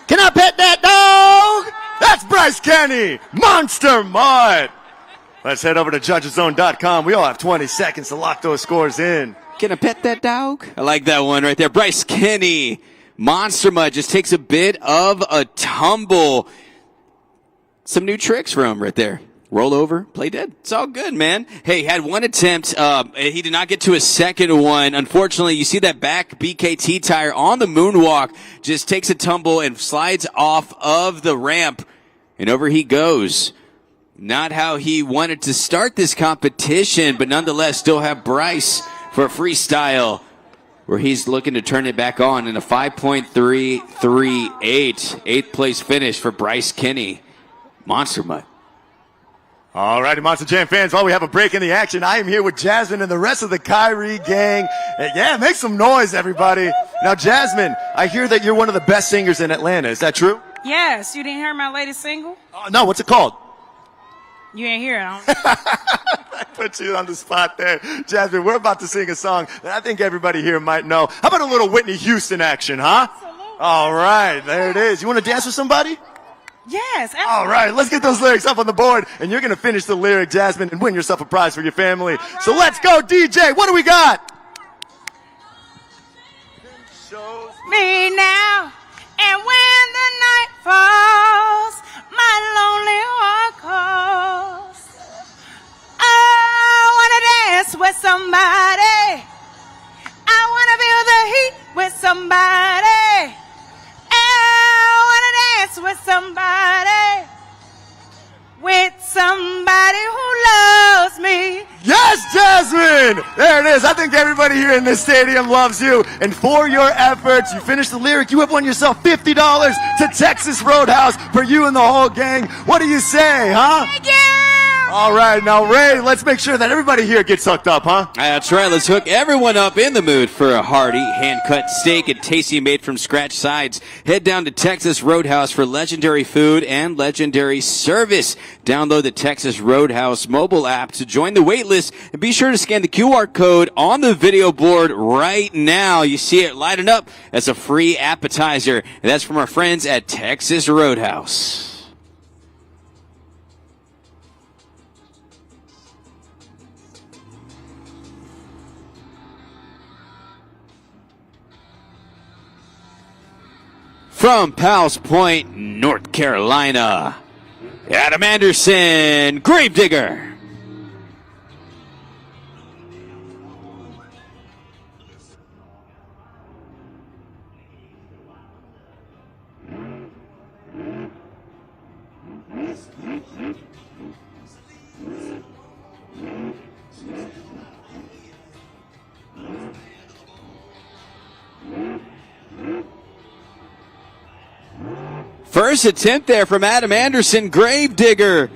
[SPEAKER 3] Can I pet that dog? That's Bryce Kenny, Monster Mutt. Let's head over to judgeszone.com. We all have 20 seconds to lock those scores in.
[SPEAKER 4] Can I pet that dog? I like that one right there. Bryce Kenny, Monster Mutt just takes a bit of a tumble. Some new tricks for him right there. Roll over, play dead. It's all good, man. Hey, he had one attempt. He did not get to a second one. Unfortunately, you see that back BKT tire on the moonwalk just takes a tumble and slides off of the ramp. And over he goes. Not how he wanted to start this competition, but nonetheless still have Bryce for freestyle, where he's looking to turn it back on in a 5.338. Eighth place finish for Bryce Kinney. Monster Mutt.
[SPEAKER 3] All righty, Monster Jam fans, while we have a break in the action, I am here with Jasmine and the rest of the Kyrie gang. Yeah, make some noise, everybody. Now, Jasmine, I hear that you're one of the best singers in Atlanta. Is that true?
[SPEAKER 12] Yes. You didn't hear my latest single?
[SPEAKER 3] No, what's it called?
[SPEAKER 12] You ain't hear it, I
[SPEAKER 3] Put you on the spot there. Jasmine, we're about to sing a song that I think everybody here might know. How about a little Whitney Houston action, huh?
[SPEAKER 12] Absolutely.
[SPEAKER 3] All right, there it is. You want to dance with somebody?
[SPEAKER 12] Yes.
[SPEAKER 3] All right, let's get those lyrics up on the board, and you're going to finish the lyric, Jasmine, and win yourself a prize for your family.
[SPEAKER 12] Right.
[SPEAKER 3] So let's go, DJ. What do we got?
[SPEAKER 12] Me now, and when the night falls, my lonely heart calls. I wanna dance with somebody. I wanna feel the heat with somebody. I wanna dance with somebody. With somebody who loves me.
[SPEAKER 3] Yes, Jasmine! There it is. I think everybody here in this stadium loves you. And for your efforts, you finished the lyric. You have won yourself $50 to Texas Roadhouse for you and the whole gang. What do you say, huh?
[SPEAKER 12] Thank you!
[SPEAKER 3] All right, now, Ray, let's make sure that everybody here gets hooked up, huh?
[SPEAKER 4] That's right. Let's hook everyone up in the mood for a hearty, hand-cut steak and tasty made-from-scratch sides. Head down to Texas Roadhouse for legendary food and legendary service. Download the Texas Roadhouse mobile app to join the wait list, and be sure to scan the QR code on the video board right now. You see it lighting up as a free appetizer. And that's from our friends at Texas Roadhouse. From Powell's Point, North Carolina, Adam Anderson, Gravedigger. First attempt there from Adam Anderson. Gravedigger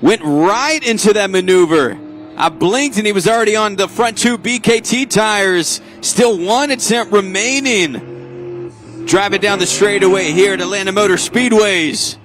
[SPEAKER 4] went right into that maneuver. I blinked and he was already on the front two BKT tires. Still one attempt remaining. Driving down the straightaway here at Atlanta Motor Speedways.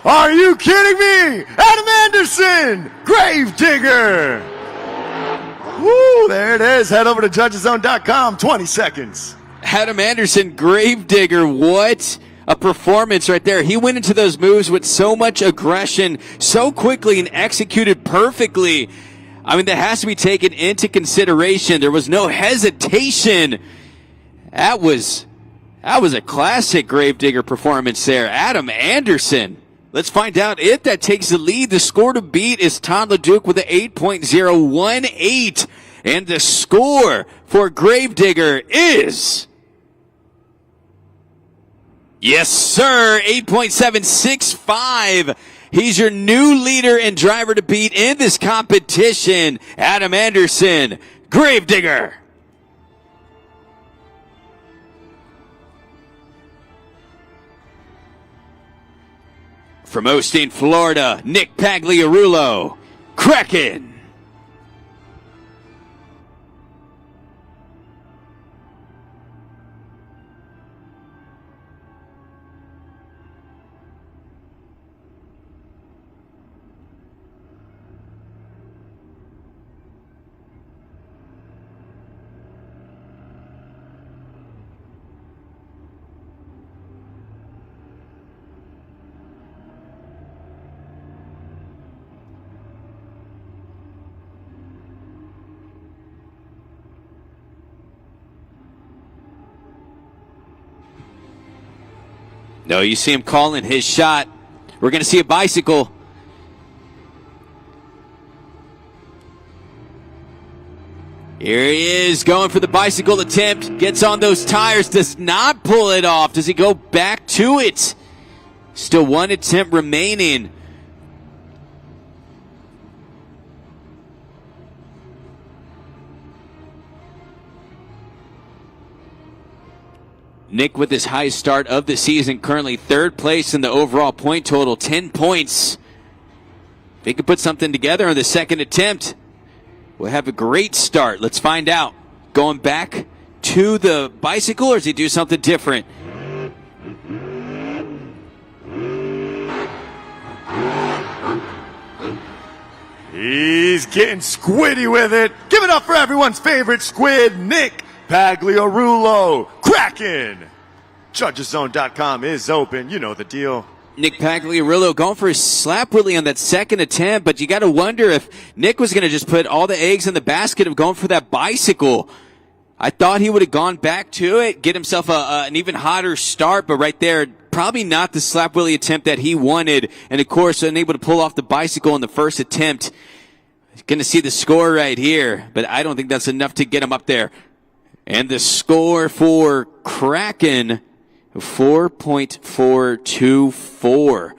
[SPEAKER 3] Are you kidding me? Adam Anderson, Gravedigger. Woo, there it is. Head over to judgeszone.com. 20 seconds.
[SPEAKER 4] Adam Anderson, Gravedigger, what a performance right there. He went into those moves with so much aggression, so quickly, and executed perfectly. I mean, that has to be taken into consideration. There was no hesitation. That was a classic Gravedigger performance there. Adam Anderson. Let's find out if that takes the lead. The score to beat is Todd LeDuc with an 8.018. And the score for Gravedigger is... yes, sir, 8.765. He's your new leader and driver to beat in this competition. Adam Anderson, Gravedigger. From Osteen, Florida, Nick Pagliarulo, Kraken. No, you see him calling his shot. We're going to see a bicycle. Here he is going for the bicycle attempt. Gets on those tires. Does not pull it off. Does he go back to it? Still one attempt remaining. Nick with his high start of the season, currently third place in the overall point total, 10 points. If he can put something together on the second attempt, we'll have a great start. Let's find out. Go going back to the bicycle, or does he do something different?
[SPEAKER 3] He's getting squiddy with it. Give it up for everyone's favorite squid, Nick Pagliarulo. Kraken. JudgesZone.com is open. You know the deal.
[SPEAKER 4] Nick Pagliarulo going for a slap wheelie on that second attempt, but you got to wonder if Nick was going to just put all the eggs in the basket of going for that bicycle. I thought he would have gone back to it, get himself an even hotter start, but right there, probably not the slap wheelie attempt that he wanted. And of course, unable to pull off the bicycle in the first attempt. Going to see the score right here, but I don't think that's enough to get him up there. And the score for Kraken, 4.424.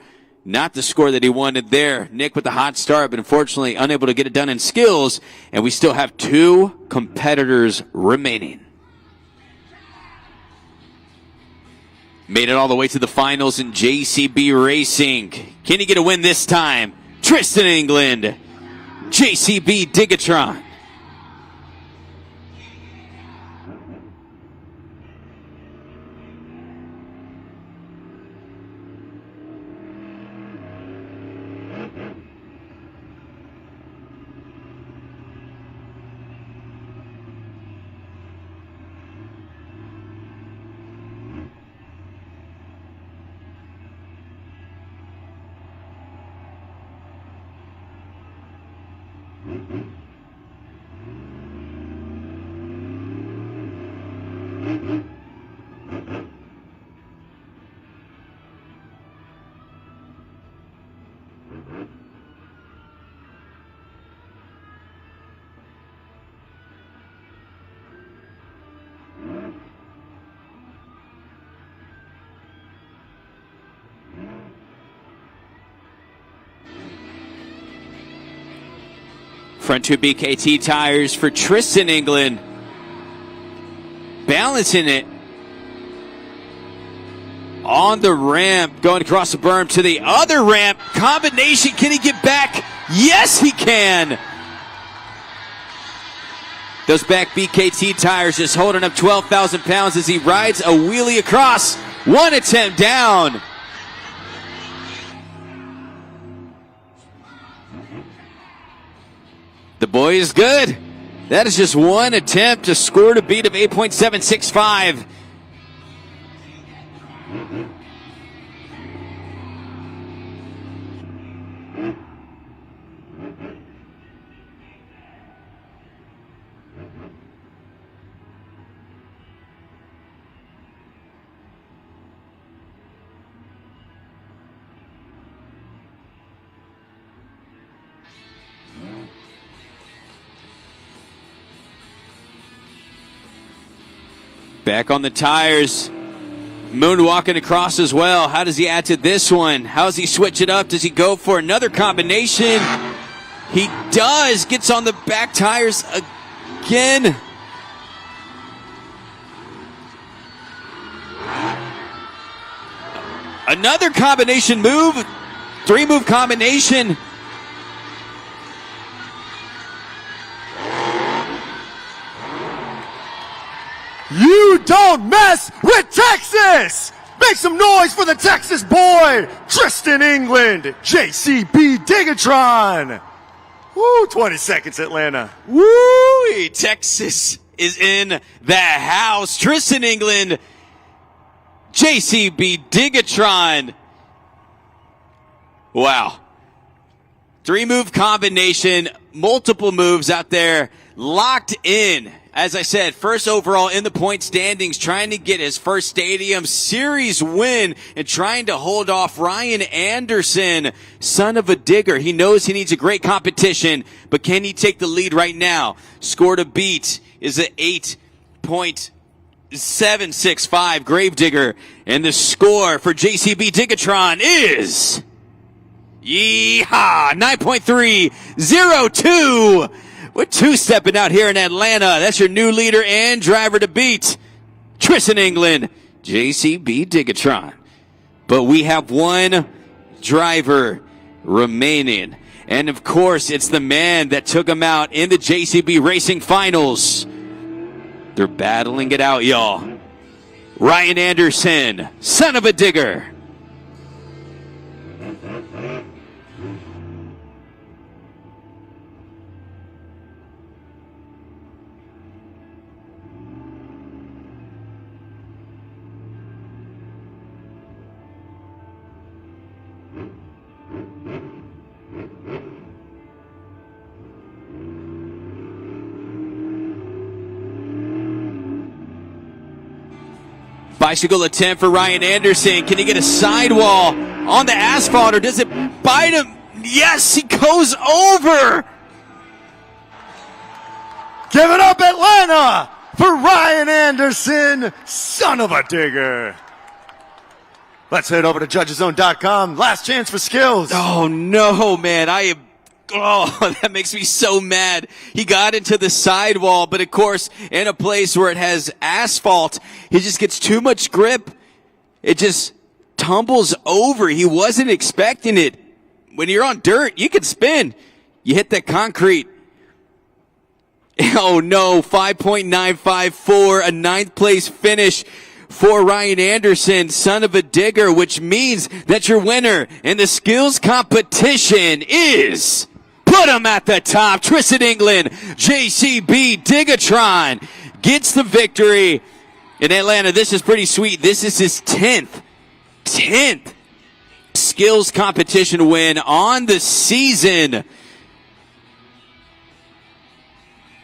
[SPEAKER 4] Not the score that he wanted there. Nick with the hot start, but unfortunately unable to get it done in skills. And we still have 2 competitors remaining. Made it all the way to the finals in JCB Racing. Can he get a win this time? Tristan England, JCB Digatron. Front 2 BKT tires for Tristan England. Balancing it on the ramp, going across the berm to the other ramp. Combination, can he get back? Yes, he can. Those back BKT tires just holding up 12,000 pounds as he rides a wheelie across. One attempt down. The boy is good. That is just one attempt to score to beat of 8.765. Back on the tires. Moonwalking across as well. How does he add to this one? How does he switch it up? Does he go for another combination? He does. Gets on the back tires again. Another combination move. 3-move combination.
[SPEAKER 3] You don't mess with Texas! Make some noise for the Texas boy, Tristan England, JCB Digatron. Woo, 20 seconds, Atlanta.
[SPEAKER 4] Woo, Texas is in the house. Tristan England, JCB Digatron. Wow. 3-move combination, multiple moves out there, locked in. As I said, first overall in the point standings, trying to get his first Stadium Series win and trying to hold off Ryan Anderson, son of a digger. He knows he needs a great competition, but can he take the lead right now? Score to beat is at 8.765 Gravedigger, and the score for JCB Digatron is yeehaw 9.302. We're two-stepping out here in Atlanta. That's your new leader and driver to beat, Tristan England, JCB Digatron. But we have one driver remaining. And of course, it's the man that took him out in the JCB Racing Finals. They're battling it out, y'all. Ryan Anderson, son of a digger. Bicycle attempt for Ryan Anderson. Can he get a sidewall on the asphalt, or does it bite him? Yes, he goes over.
[SPEAKER 3] Give it up, Atlanta, for Ryan Anderson, son of a digger. Let's head over to judgeszone.com. Last chance for skills.
[SPEAKER 4] Oh, no, man. Oh, that makes me so mad. He got into the sidewall, but of course, in a place where it has asphalt, he just gets too much grip. It just tumbles over. He wasn't expecting it. When you're on dirt, you can spin. You hit that concrete. Oh no, 5.954, a 9th place finish for Ryan Anderson, son of a digger, which means that your winner in the skills competition is... Put him at the top. Tristan England, JCB Digatron gets the victory in Atlanta. This is pretty sweet. This is his 10th skills competition win on the season.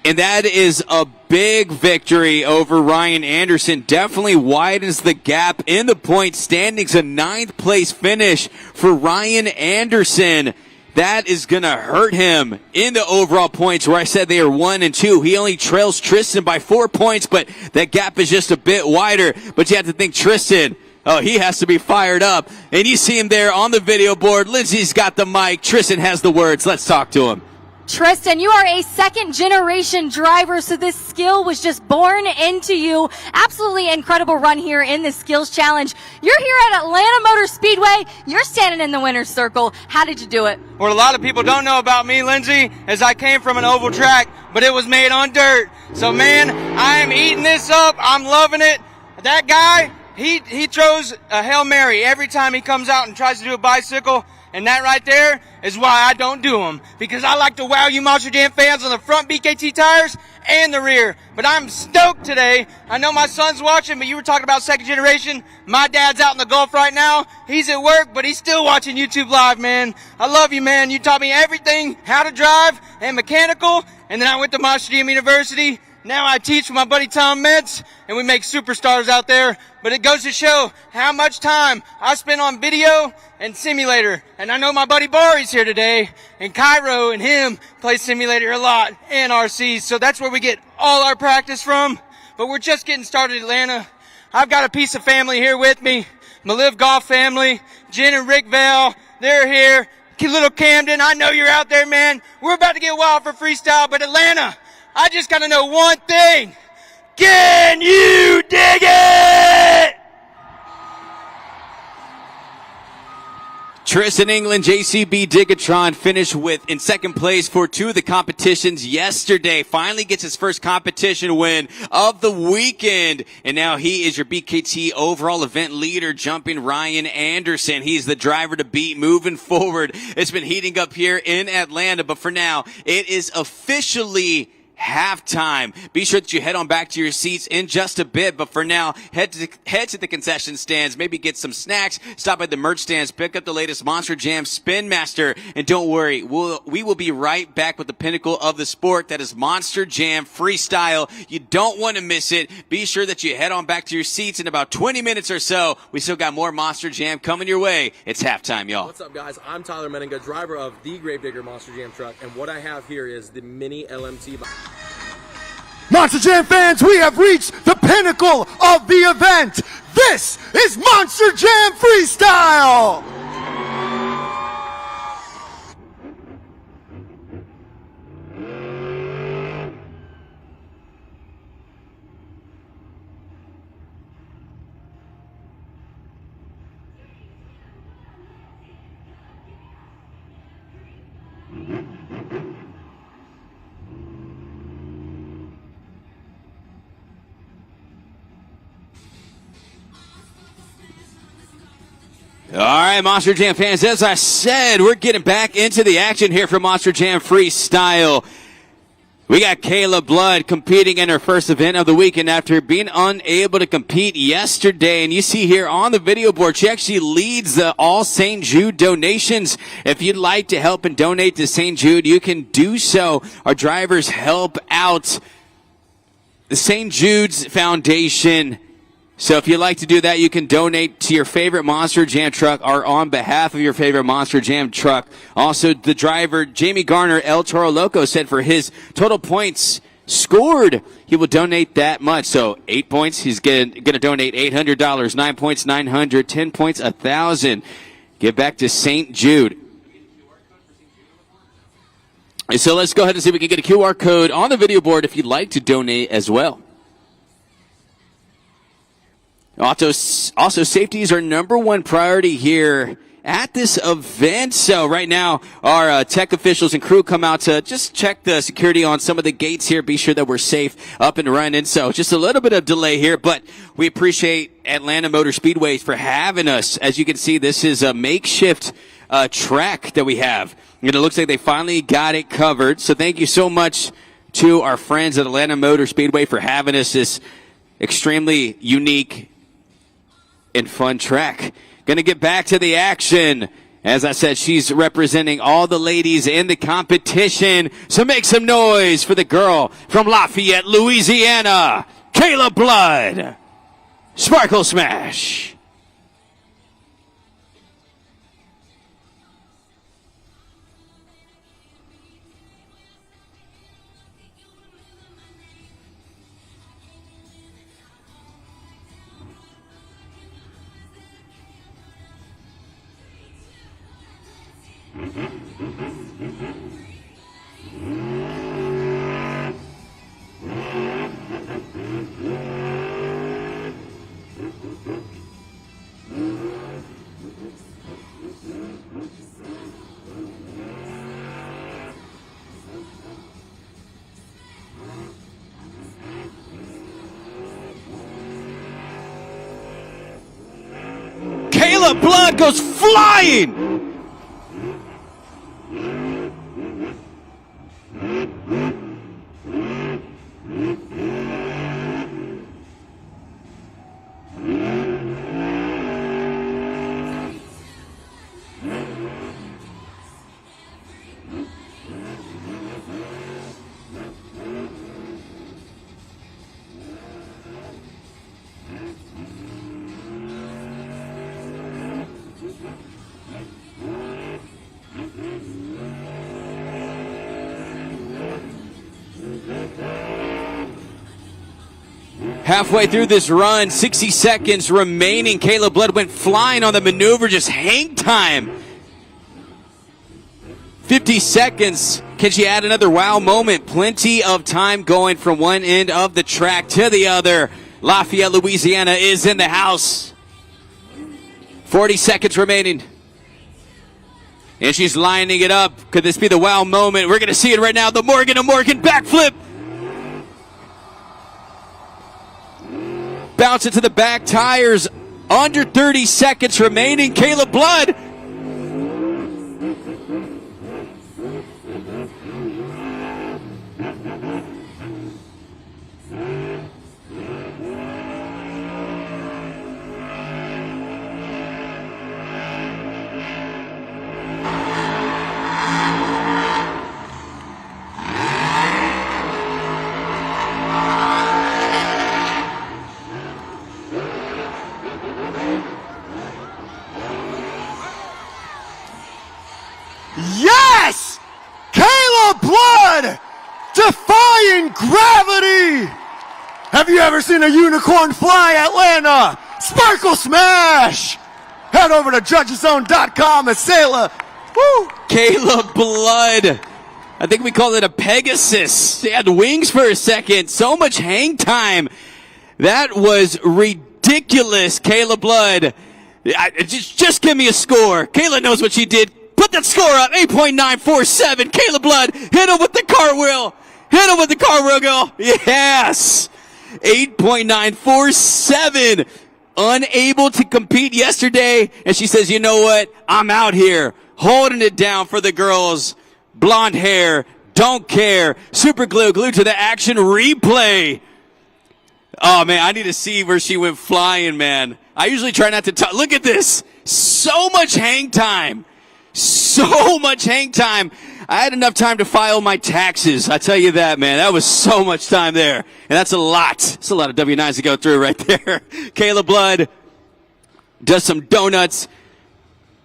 [SPEAKER 4] And that is a big victory over Ryan Anderson. Definitely widens the gap in the point standings. A 9th place finish for Ryan Anderson. That is going to hurt him in the overall points, where I said they are 1 and 2. He only trails Tristan by 4 points, but that gap is just a bit wider. But you have to think Tristan, oh, he has to be fired up. And you see him there on the video board. Lindsay's got the mic. Tristan has the words. Let's talk to him.
[SPEAKER 5] Tristan, you are a second-generation driver, so this skill was just born into you. Absolutely incredible run here in the Skills Challenge. You're here at Atlanta Motor Speedway. You're standing in the winner's circle. How did you do it?
[SPEAKER 6] What a lot of people don't know about me, Lindsay, is I came from an oval track, but it was made on dirt. So, man, I am eating this up. I'm loving it. That guy, he throws a Hail Mary every time he comes out and tries to do a bicycle. And that right there is why I don't do them. Because I like to wow you Monster Jam fans on the front BKT tires and the rear. But I'm stoked today. I know my son's watching, but you were talking about second generation. My dad's out in the Gulf right now. He's at work, but he's still watching YouTube Live, man. I love you, man. You taught me everything, how to drive and mechanical. And then I went to Monster Jam University. Now I teach with my buddy Tom Metz, and we make superstars out there. But it goes to show how much time I spend on video and simulator. And I know my buddy Bari's here today, and Cairo and him play simulator a lot, and RCs. So that's where we get all our practice from. But we're just getting started in Atlanta. I've got a piece of family here with me. My Live Golf family, Jen and Rick Vale, they're here. Little Camden, I know you're out there, man. We're about to get wild for freestyle, but Atlanta, I just got to know one thing. Can you dig it?
[SPEAKER 4] Tristan England, JCB Digatron finished in second place for 2 of the competitions yesterday. Finally gets his first competition win of the weekend. And now he is your BKT overall event leader, jumping Ryan Anderson. He's the driver to beat moving forward. It's been heating up here in Atlanta, but for now, it is officially halftime. Be sure that you head on back to your seats in just a bit, but for now, head to the concession stands, maybe get some snacks, stop at the merch stands, pick up the latest Monster Jam Spin Master, and don't worry, we will be right back with the pinnacle of the sport, that is Monster Jam Freestyle. You don't want to miss it. Be sure that you head on back to your seats in about 20 minutes or so. We still got more Monster Jam coming your way. It's halftime, y'all.
[SPEAKER 13] What's up, guys? I'm Tyler Meninga, driver of the Gravedigger Monster Jam truck, and what I have here is the mini LMT.
[SPEAKER 3] Monster Jam fans, we have reached the pinnacle of the event. This is Monster Jam Freestyle.
[SPEAKER 4] All right, Monster Jam fans, as I said, we're getting back into the action here for Monster Jam Freestyle. We got Kayla Blood competing in her first event of the weekend after being unable to compete yesterday. And you see here on the video board, she actually leads the All St. Jude donations. If you'd like to help and donate to St. Jude, you can do so. Our drivers help out the St. Jude's Foundation. So if you'd like to do that, you can donate to your favorite Monster Jam truck or on behalf of your favorite Monster Jam truck. Also, the driver, Jamie Garner, El Toro Loco, said for his total points scored, he will donate that much. So 8 points, he's going to donate $800. 9 points, $900. 10 points, $1,000. Get back to St. Jude. So let's go ahead and see if we can get a QR code on the video board if you'd like to donate as well. Also, safety is our number one priority here at this event. So right now, our tech officials and crew come out to just check the security on some of the gates here, be sure that we're safe up and running. So just a little bit of delay here, but we appreciate Atlanta Motor Speedway for having us. As you can see, this is a makeshift track that we have. And it looks like they finally got it covered. So thank you so much to our friends at Atlanta Motor Speedway for having us this extremely unique and fun track. Gonna get back to the action. As I said, she's representing all the ladies in the competition. So make some noise for the girl from Lafayette, Louisiana, Kayla Blood. Sparkle Smash. Kayla Blood goes flying! Halfway through this run, 60 seconds remaining. Kayla Blood went flying on the maneuver, just hang time. 50 seconds. Can she add another wow moment? Plenty of time going from one end of the track to the other. Lafayette, Louisiana is in the house. 40 seconds remaining. And she's lining it up. Could this be the wow moment? We're going to see it right now. The Morgan to Morgan backflip. Bounce it to the back tires. Under 30 seconds remaining. Kayla Blood.
[SPEAKER 3] Yes! Kayla Blood! Defying gravity! Have you ever seen a unicorn fly, Atlanta? Sparkle Smash! Head over to judgeszone.com and Sayla. Woo!
[SPEAKER 4] Kayla Blood. I think we call it a Pegasus. She had wings for a second. So much hang time. That was ridiculous, Kayla Blood. Just give me a score. Kayla knows what she did. Put that score up, 8.947. Kayla Blood, hit him with the cartwheel. Hit him with the cartwheel, girl. Yes. 8.947. unable to compete yesterday, and she says, you know what? I'm out here holding it down for the girls. Blonde hair, don't care. Super glue, glued to the action replay. Oh, man, I need to see where she went flying, man. I usually try not to talk. Look at this. So much hang time. So much hang time. I had enough time to file my taxes. I tell you that, man. That was so much time there. And that's a lot. It's a lot of W-9s to go through right there. Kayla Blood does some donuts.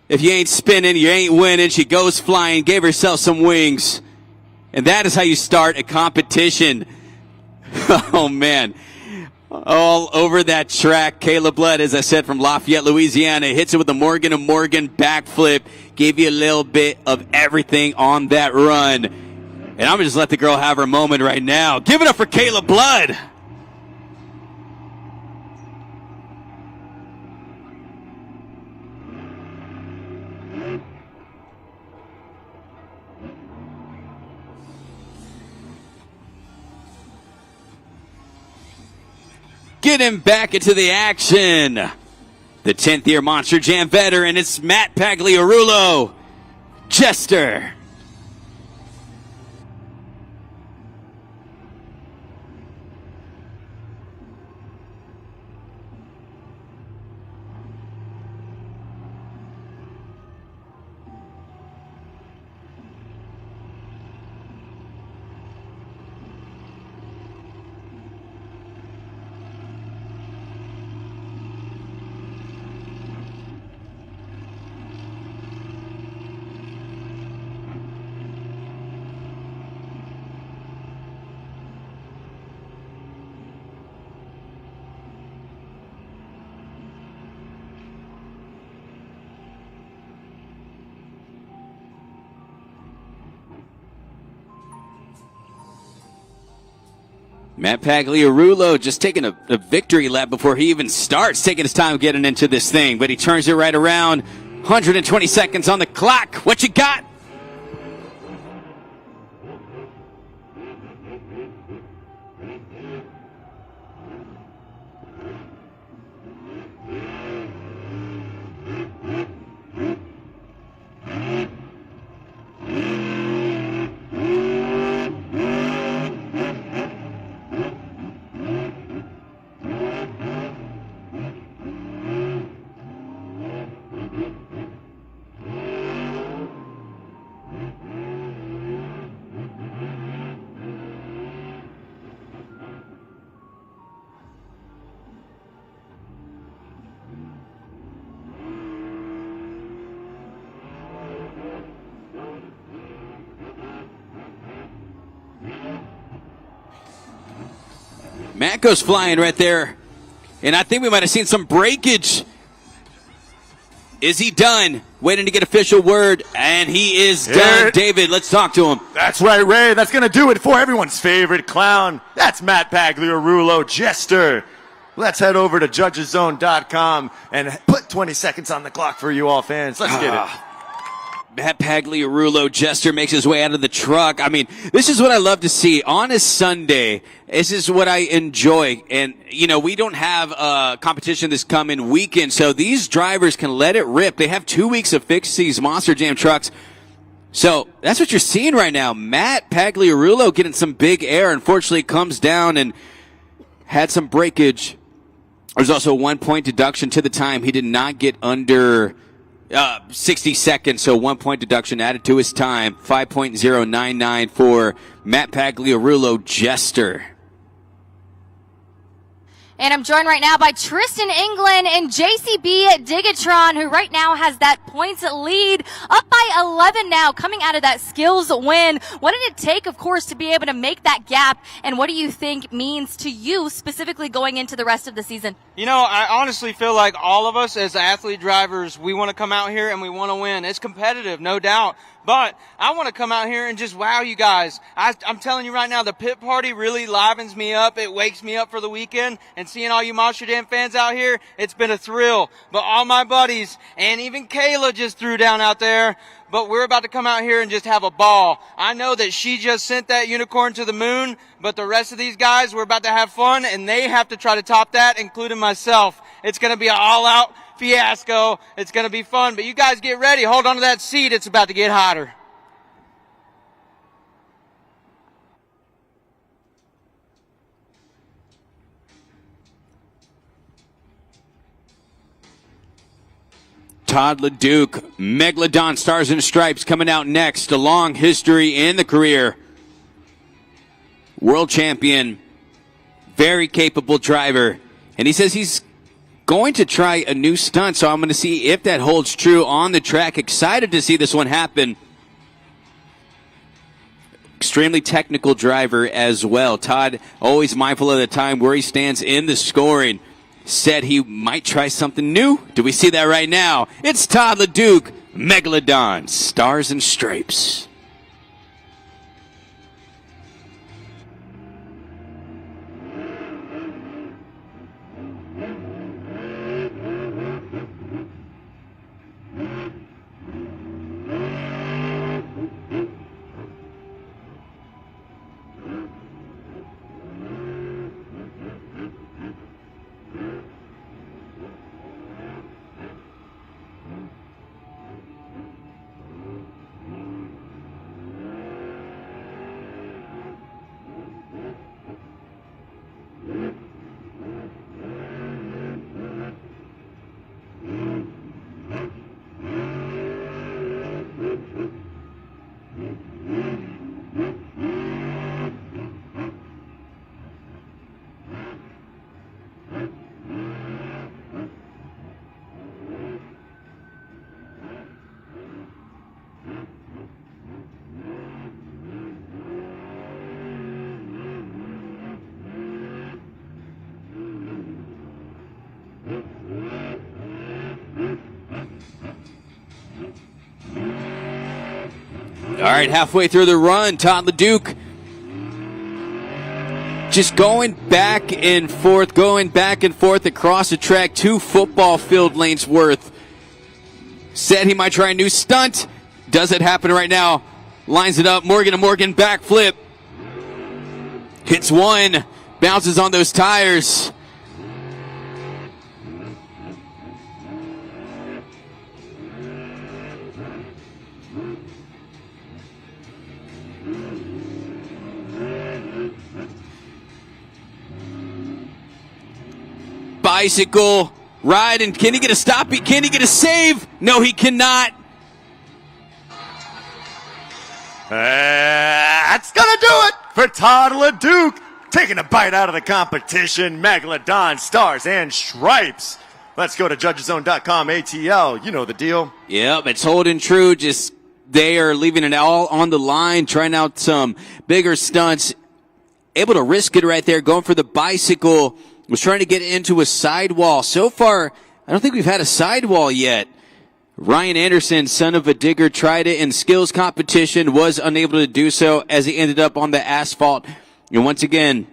[SPEAKER 4] If you ain't spinning, you ain't winning. She goes flying, gave herself some wings. And that is how you start a competition. Oh, man. All over that track. Kayla Blood, as I said, from Lafayette, Louisiana, hits it with a Morgan & Morgan backflip. Gave you a little bit of everything on that run. And I'm going to just let the girl have her moment right now. Give it up for Kayla Blood. Getting back into the action. The 10th year Monster Jam veteran, it's Matt Pagliarulo, Jester. Matt Pagliarulo just taking a victory lap before he even starts, taking his time getting into this thing, but he turns it right around. 120 seconds on the clock. What you got? Matt goes flying right there. And I think we might have seen some breakage. Is he done? Waiting to get official word. And he is done. David, let's talk to him.
[SPEAKER 3] That's right, Ray. That's going to do it for everyone's favorite clown. That's Matt Pagliarulo, Jester. Let's head over to judgeszone.com and put 20 seconds on the clock for you all fans. Let's get it.
[SPEAKER 4] Matt Pagliarulo, Jester, makes his way out of the truck. I mean, this is what I love to see. On a Sunday, this is what I enjoy. And, you know, we don't have a competition this coming weekend, so these drivers can let it rip. They have 2 weeks to fix these Monster Jam trucks. So that's what you're seeing right now. Matt Pagliarulo getting some big air. Unfortunately, comes down and had some breakage. There's also a 1 point deduction to the time. He did not get under 60 seconds, so 1 point deduction added to his time. 5.099 for Matt Pagliarulo, Jester.
[SPEAKER 5] And I'm joined right now by Tristan England and JCB Digatron, who right now has that points lead, up by 11 now, coming out of that skills win. What did it take, of course, to be able to make that gap, and what do you think means to you specifically going into the rest of the season?
[SPEAKER 11] You know, I honestly feel like all of us as athlete drivers, we want to come out here and we want to win. It's competitive, no doubt. But I want to come out here and just wow you guys. I'm telling you right now, the pit party really livens me up. It wakes me up for the weekend. And seeing all you Monster Jam fans out here, it's been a thrill. But all my buddies, and even Kayla just threw down out there. But we're about to come out here and just have a ball. I know that she just sent that unicorn to the moon, but the rest of these guys, we're about to have fun, and they have to try to top that, including myself.
[SPEAKER 6] It's going to be an all-out fiasco. It's going to be fun. But you guys get ready. Hold on to that seat. It's about to get hotter.
[SPEAKER 4] Todd LeDuc, Megalodon Stars and Stripes coming out next. A long history in the career. World champion, very capable driver. And he says he's going to try a new stunt, so I'm going to see if that holds true on the track. Excited to see this one happen. Extremely technical driver as well. Todd, always mindful of the time where he stands in the scoring. Said he might try something new. Do we see that right now? It's Todd LeDuc, Megalodon, Stars and Stripes. All right, halfway through the run, Todd LeDuc just going back and forth across the track, 2 football field lengths worth. Said he might try a new stunt. Does it happen right now? Lines it up, Morgan to Morgan backflip. Hits one, bounces on those tires. Bicycle ride, and can he get a stop? Can he get a save? No, he cannot.
[SPEAKER 3] That's gonna do it for Todd LeDuc, taking a bite out of the competition. Megalodon, Stars and Stripes. Let's go to judgeszone.com. ATL, you know the deal.
[SPEAKER 4] Yep, it's holding true. Just they are leaving it all on the line, trying out some bigger stunts. Able to risk it right there, going for the bicycle. Was trying to get into a sidewall. So far, I don't think we've had a sidewall yet. Ryan Anderson, son of a digger, tried it in skills competition, was unable to do so as he ended up on the asphalt. And once again,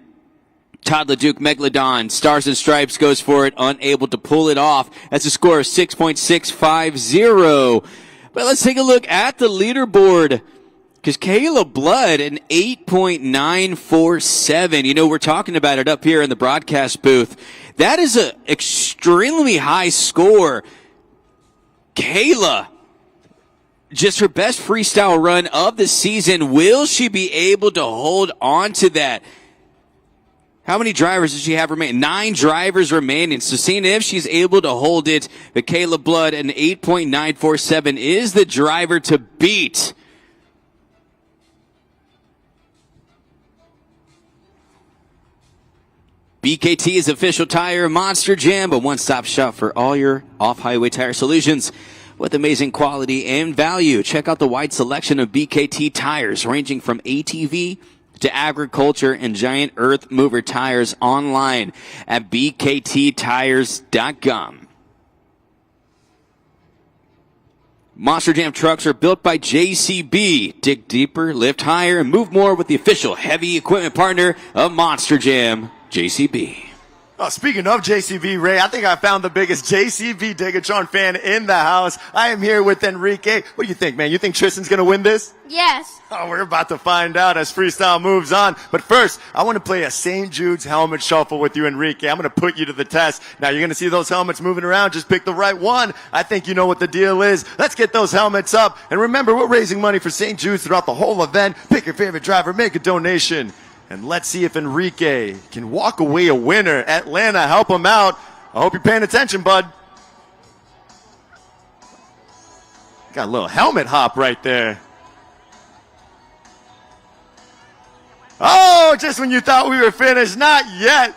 [SPEAKER 4] Todd LeDuc, Megalodon, Stars and Stripes goes for it, unable to pull it off. That's a score of 6.650. But let's take a look at the leaderboard. Because Kayla Blood, an 8.947. You know, we're talking about it up here in the broadcast booth. That is an extremely high score. Kayla, just her best freestyle run of the season. Will she be able to hold on to that? How many drivers does she have remaining? 9 drivers remaining. So seeing if she's able to hold it. But Kayla Blood, an 8.947, is the driver to beat. BKT is official tire Monster Jam, a one-stop shop for all your off-highway tire solutions with amazing quality and value. Check out the wide selection of BKT tires ranging from ATV to agriculture and giant earth mover tires online at bkttires.com. Monster Jam trucks are built by JCB. Dig deeper, lift higher, and move more with the official heavy equipment partner of Monster Jam, JCB.
[SPEAKER 3] Oh, speaking of JCB, Ray, I think I found the biggest JCB Degatron fan in the house. I am here with Enrique. What do you think, man? You think Tristan's going to win this?
[SPEAKER 5] Yes.
[SPEAKER 3] Oh, we're about to find out as freestyle moves on. But first, I want to play a St. Jude's helmet shuffle with you, Enrique. I'm going to put you to the test. Now, you're going to see those helmets moving around. Just pick the right one. I think you know what the deal is. Let's get those helmets up. And remember, we're raising money for St. Jude's throughout the whole event. Pick your favorite driver, make a donation. And let's see if Enrique can walk away a winner. Atlanta, help him out. I hope you're paying attention, bud. Got a little helmet hop right there. Oh, just when you thought we were finished. Not yet.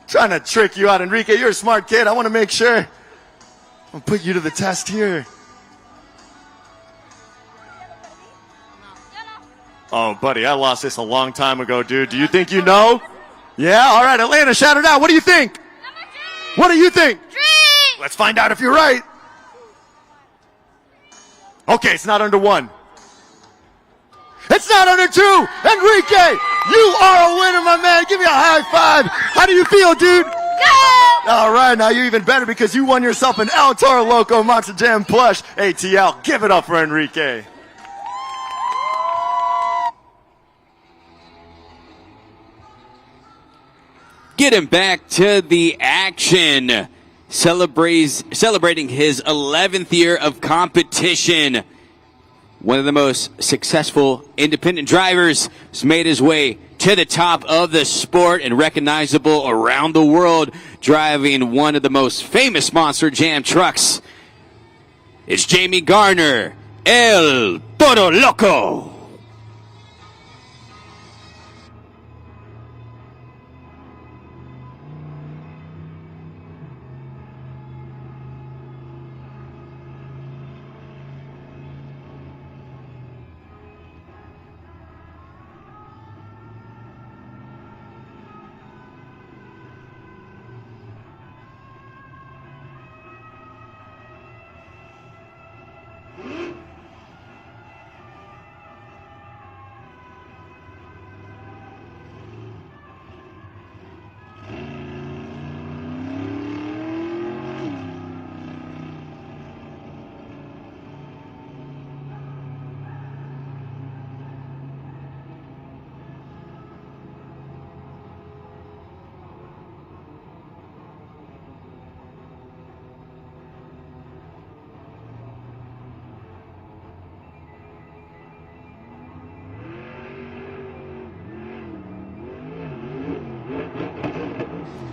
[SPEAKER 3] Trying to trick you out, Enrique. You're a smart kid. I want to make sure. I'll put you to the test here. Oh, buddy, I lost this a long time ago, dude. Do you think you know? Yeah? All right, Atlanta, shout it out. What do you think? What do you think?
[SPEAKER 5] 3.
[SPEAKER 3] Let's find out if you're right. Okay, it's not under 1. It's not under 2. Enrique, you are a winner, my man. Give me a high five. How do you feel, dude?
[SPEAKER 5] Go!
[SPEAKER 3] All right, now you're even better because you won yourself an Toro Loco Monster Jam plush. ATL, give it up for Enrique.
[SPEAKER 4] Getting back to the action. Celebrating his 11th year of competition. One of the most successful independent drivers has made his way to the top of the sport and recognizable around the world, driving one of the most famous Monster Jam trucks. It's Jamie Garner, El Toro Loco.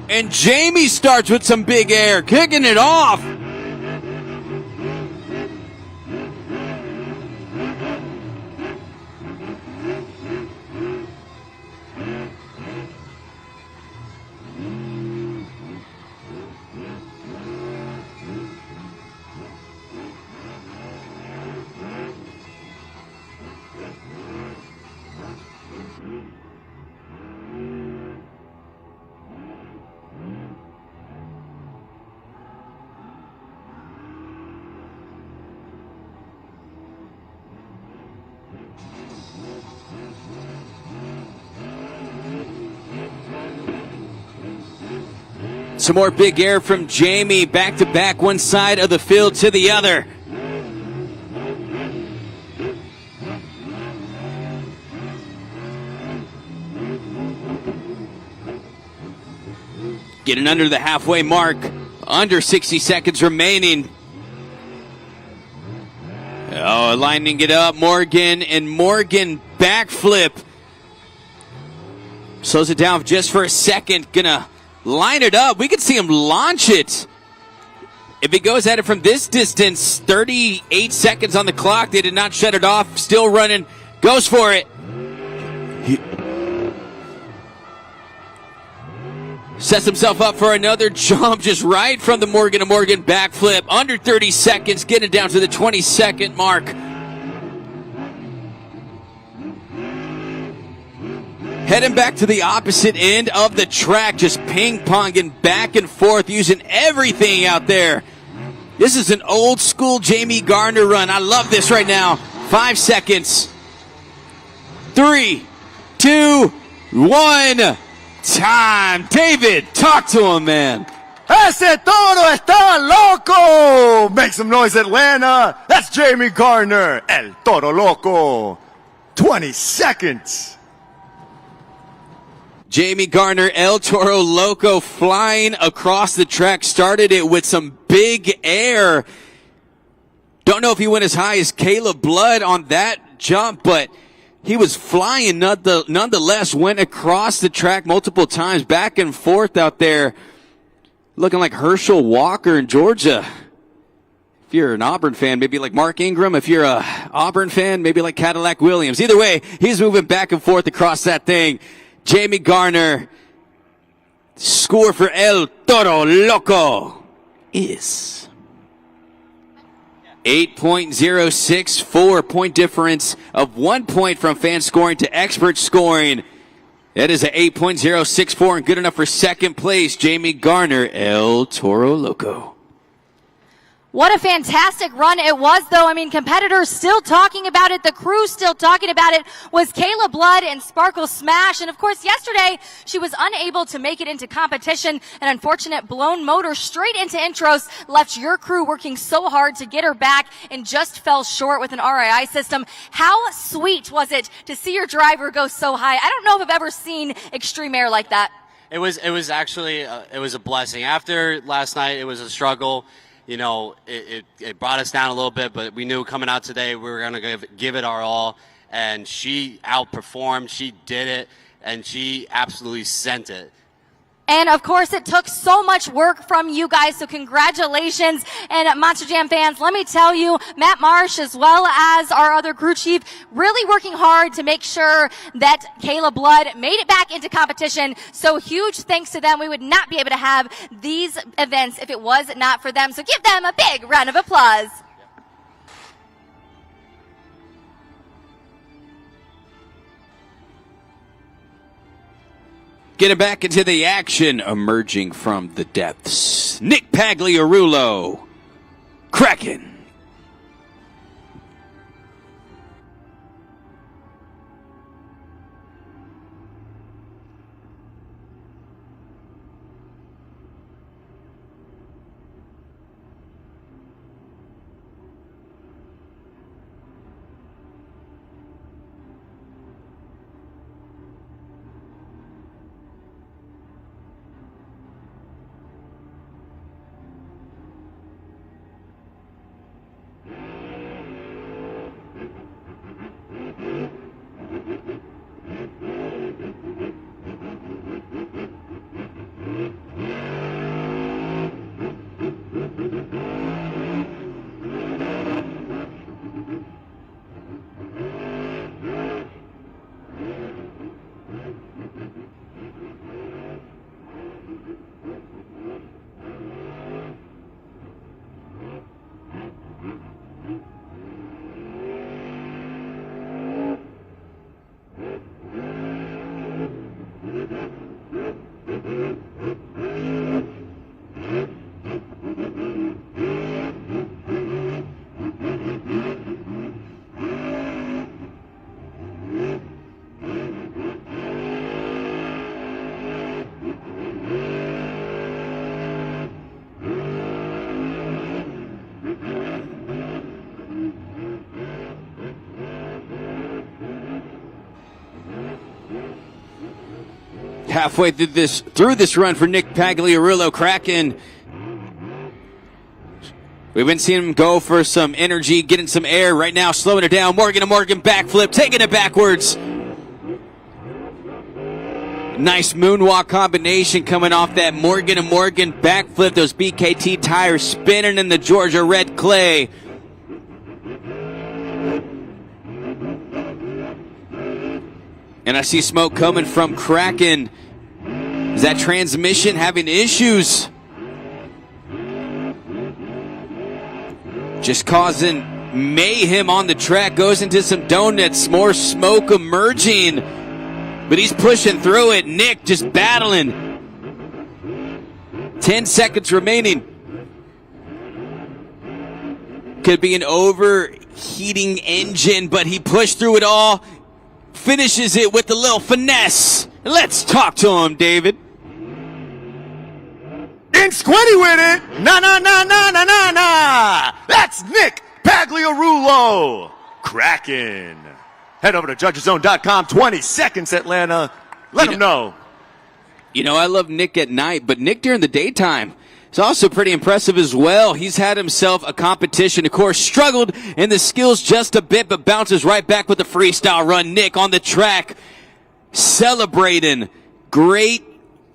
[SPEAKER 4] And Jamie starts with some big air, kicking it off. Some more big air from Jamie, back to back, one side of the field to the other. Getting under the halfway mark, under 60 seconds remaining. Oh, lining it up, Morgan, and Morgan backflip. Slows it down just for a second, gonna line it up. We could see him launch it. If he goes at it from this distance, 38 seconds on the clock. They did not shut it off. Still running. Goes for it. Sets himself up for another jump just right from the Morgan to Morgan backflip. Under 30 seconds. Getting down to the 20-second mark. Heading back to the opposite end of the track, just ping-ponging back and forth, using everything out there. This is an old-school Jamie Garner run. I love this right now. 5 seconds. 3, 2, 1. time. David, talk to him, man.
[SPEAKER 3] Ese toro está loco! Make some noise, Atlanta. That's Jamie Garner, El Toro Loco. 20 seconds.
[SPEAKER 4] Jamie Garner, El Toro Loco, flying across the track, started it with some big air. Don't know if he went as high as Caleb Blood on that jump, but he was flying nonetheless, went across the track multiple times, back and forth out there, looking like Herschel Walker in Georgia. If you're an Auburn fan, maybe like Mark Ingram. If you're a Auburn fan, maybe like Cadillac Williams. Either way, he's moving back and forth across that thing. Jamie Garner, score for El Toro Loco is 8.064, point difference of 1 point from fan scoring to expert scoring. That is an 8.064 and good enough for second place. Jamie Garner, El Toro Loco.
[SPEAKER 5] What a fantastic run it was, though. I mean, competitors still talking about it. The crew still talking about it. Was Kayla Blood and Sparkle Smash. And, of course, yesterday she was unable to make it into competition. An unfortunate blown motor straight into intros left your crew working so hard to get her back and just fell short with an RII system. How sweet was it to see your driver go so high? I don't know if I've ever seen extreme air like that.
[SPEAKER 14] It was actually it was a blessing. After last night, it was a struggle. You know, it brought us down a little bit, but we knew coming out today we were going to give it our all. And she outperformed. She did it, and she absolutely sent it.
[SPEAKER 5] And, of course, it took so much work from you guys, so congratulations. And, Monster Jam fans, let me tell you, Matt Marsh, as well as our other crew chief, really working hard to make sure that Kayla Blood made it back into competition. So huge thanks to them. We would not be able to have these events if it was not for them. So give them a big round of applause.
[SPEAKER 4] Getting back into the action, emerging from the depths, Nick Pagliarulo, Kraken. Halfway through this run for Nick Pagliarulo, Kraken. We've been seeing him go for some energy, getting some air. Right now, slowing it down. Morgan to Morgan backflip, taking it backwards. Nice moonwalk combination coming off that Morgan to Morgan backflip. Those BKT tires spinning in the Georgia red clay. And I see smoke coming from Kraken. Is that transmission having issues? Just causing mayhem on the track. Goes into some donuts. More smoke emerging. But he's pushing through it. Nick just battling. 10 seconds remaining. Could be an overheating engine, but he pushed through it all. Finishes it with a little finesse Let's talk to him, David.
[SPEAKER 3] In Squinty with it. Na na na na na na na. That's Nick Pagliarulo. Cracking. Head over to judgeszone.com. 20 seconds, Atlanta. Let them know.
[SPEAKER 4] You know, I love Nick at night, but Nick during the daytime is also pretty impressive as well. He's had himself a competition. Of course, struggled in the skills just a bit, but bounces right back with the freestyle run. Nick on the track, celebrating. Great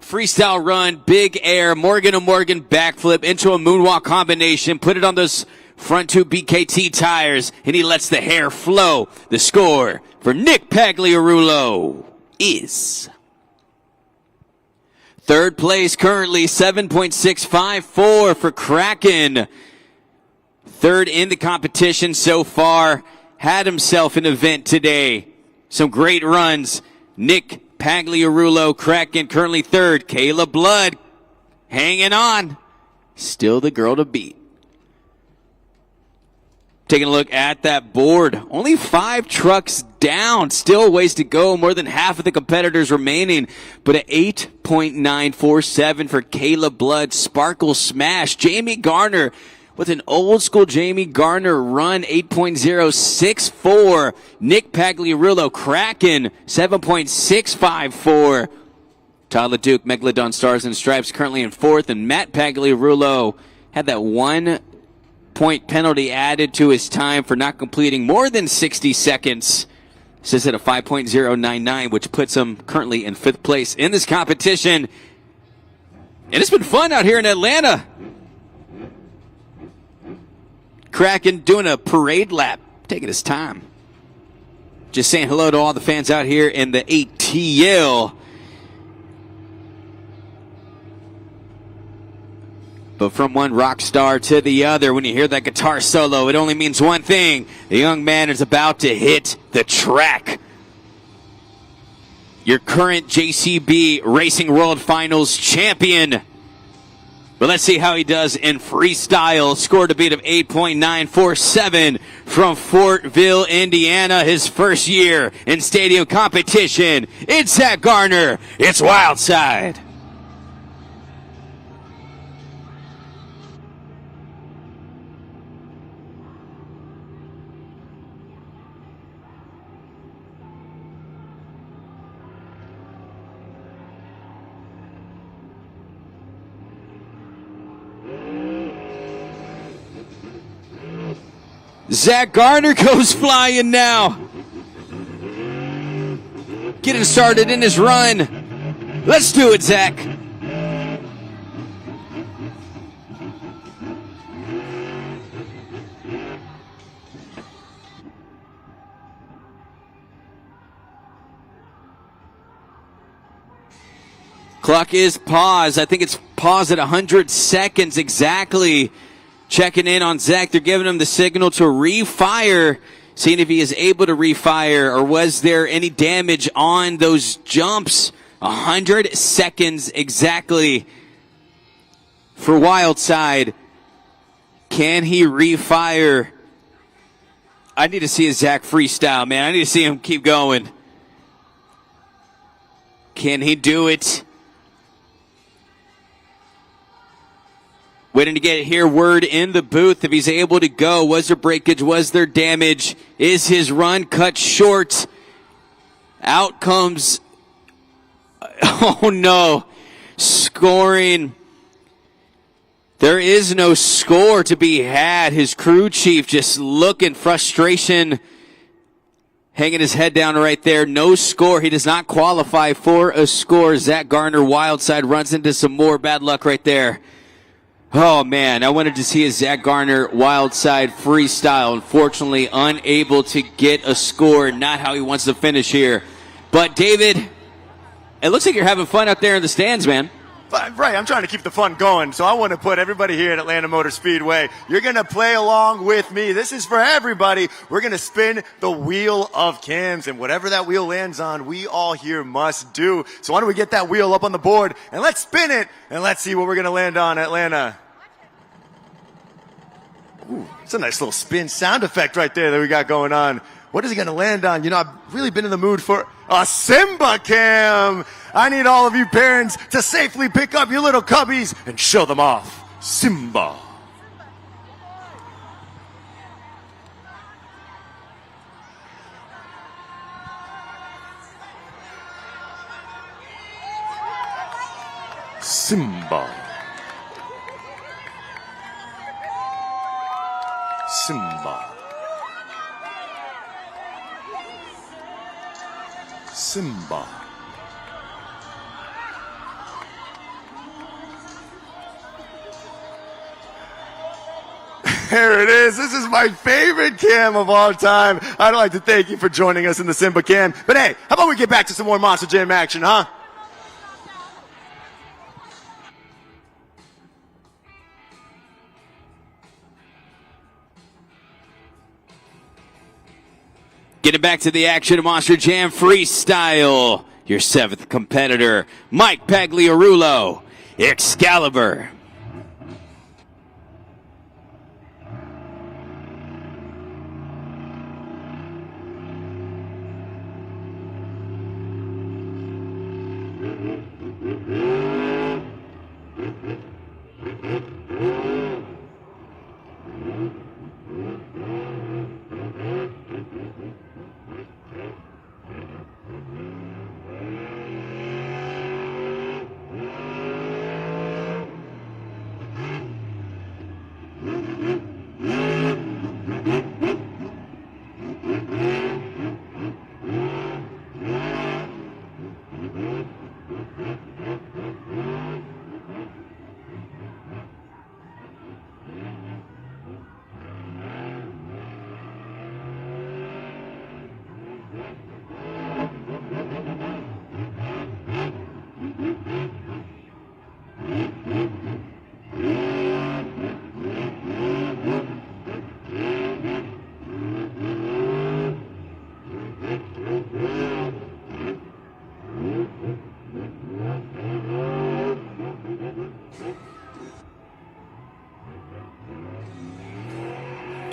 [SPEAKER 4] freestyle run, big air, Morgan to Morgan backflip into a moonwalk combination. Put it on those front two BKT tires, and he lets the hair flow. The score for Nick Pagliarulo is third place currently, 7.654 for Kraken. Third in the competition so far. Had himself an event today. Some great runs. Nick Pagliarulo, Kraken, currently third. Kayla Blood hanging on. Still the girl to beat. Taking a look at that board. Only 5 trucks down. Still ways to go. More than half of the competitors remaining. But at 8.947 for Kayla Blood. Sparkle Smash. Jamie Garner with an old school Jamie Garner run. 8.064. Nick Pagliarulo Kraken. 7.654. Tyler Duke, Megalodon Stars and Stripes currently in fourth. And Matt Pagliarulo had that 1 point penalty added to his time for not completing more than 60 seconds. This is at a 5.099, which puts him currently in 5th place in this competition. And it's been fun out here in Atlanta. Kraken doing a parade lap, taking his time. Just saying hello to all the fans out here in the ATL. But from one rock star to the other, when you hear that guitar solo, it only means one thing. The young man is about to hit the track. Your current JCB Racing World Finals champion. But let's see how he does in freestyle. Scored a beat of 8.947 from Fortville, Indiana. His first year in stadium competition. It's Zach Garner. It's Wild Side. Zach Garner goes flying now. Getting started in his run. Let's do it, Zach. Clock is paused. I think it's paused at 100 seconds exactly. Checking in on Zach. They're giving him the signal to refire. Seeing if he is able to refire or was there any damage on those jumps. 100 seconds exactly for Wildside. Can he refire? I need to see a Zach freestyle, man. I need to see him keep going. Can he do it? Waiting to hear word in the booth if he's able to go. Was there breakage? Was there damage? Is his run cut short? Out comes, oh no, scoring. There is no score to be had. His crew chief just looking frustration, hanging his head down right there. No score. He does not qualify for a score. Zach Garner, Wildside, runs into some more bad luck right there. Oh, man, I wanted to see a Zach Garner Wildside freestyle. Unfortunately, unable to get a score. Not how he wants to finish here. But, David, it looks like you're having fun out there in the stands, man.
[SPEAKER 3] Right, I'm trying to keep the fun going, so I want to put everybody here at Atlanta Motor Speedway. You're going to play along with me. This is for everybody. We're going to spin the wheel of cams, and whatever that wheel lands on, we all here must do. So why don't we get that wheel up on the board, and let's spin it, and let's see what we're going to land on, Atlanta. Ooh, it's a nice little spin sound effect right there that we got going on. What is he going to land on? You know, I've really been in the mood for a Simba cam. I need all of you parents to safely pick up your little cubbies and show them off. Simba. Simba. Simba. Simba. There it is. This is my favorite cam of all time. I'd like to thank you for joining us in the Simba cam. But hey, how about we get back to some more Monster Jam action, huh?
[SPEAKER 4] Getting back to the action of Monster Jam Freestyle. Your 7th competitor, Mike Pagliarulo, Excalibur.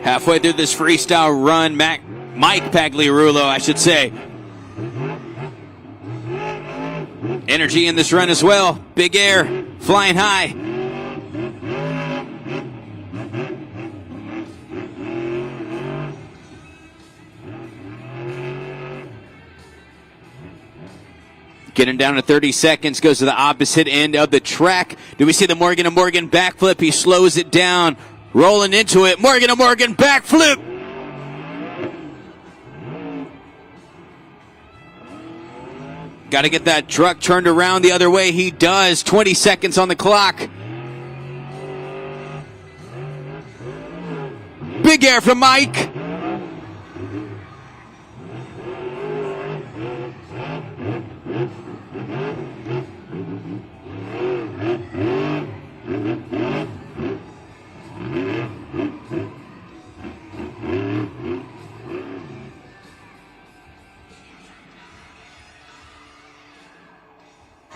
[SPEAKER 4] Halfway through this freestyle run, Mike Pagliarulo, I should say. Energy in this run as well. Big air, flying high. Getting down to 30 seconds, goes to the opposite end of the track. Do we see the Morgan & Morgan backflip? He slows it down. Rolling into it, Morgan & Morgan backflip. Got to get that truck turned around the other way. He does. 20 seconds on the clock. Big air from Mike.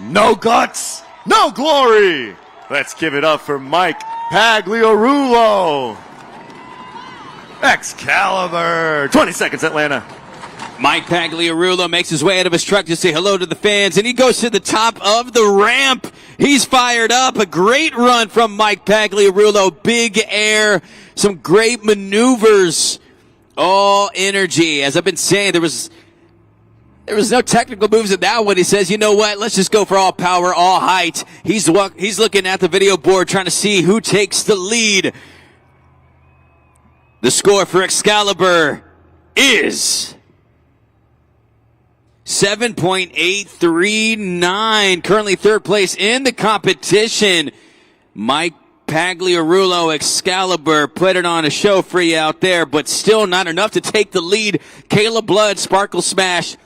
[SPEAKER 3] No guts, no glory. Let's give it up for Mike Pagliarulo. Excalibur. 20 seconds, Atlanta.
[SPEAKER 4] Mike Pagliarulo makes his way out of his truck to say hello to the fans, and he goes to the top of the ramp. He's fired up. A great run from Mike Pagliarulo. Big air, some great maneuvers. All energy. As I've been saying, there was no technical moves in that one. He says, you know what? Let's just go for all power, all height. He's looking at the video board trying to see who takes the lead. The score for Excalibur is 7.839. Currently third place in the competition. Mike Pagliarulo, Excalibur, put it on a show for you out there, but still not enough to take the lead. Kayla Blood, Sparkle Smash,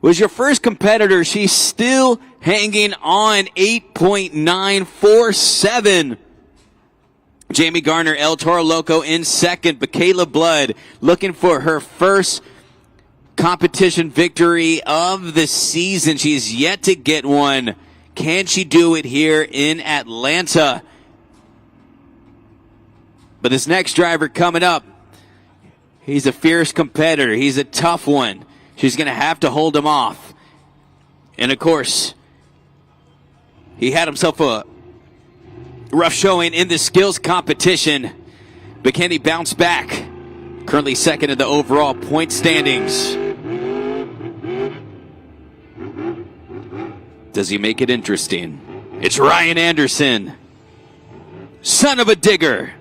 [SPEAKER 4] was your first competitor. She's still hanging on, 8.947. Jamie Garner, El Toro Loco in second, but Kayla Blood looking for her first competition victory of the season. She's yet to get one. Can she do it here in Atlanta? But this next driver coming up, he's a fierce competitor. He's a tough one. She's going to have to hold him off. And, of course, He had himself a rough showing in the skills competition, but can he bounce back? Currently second in the overall point standings. Does he make it interesting? It's Ryan Anderson, son of a digger.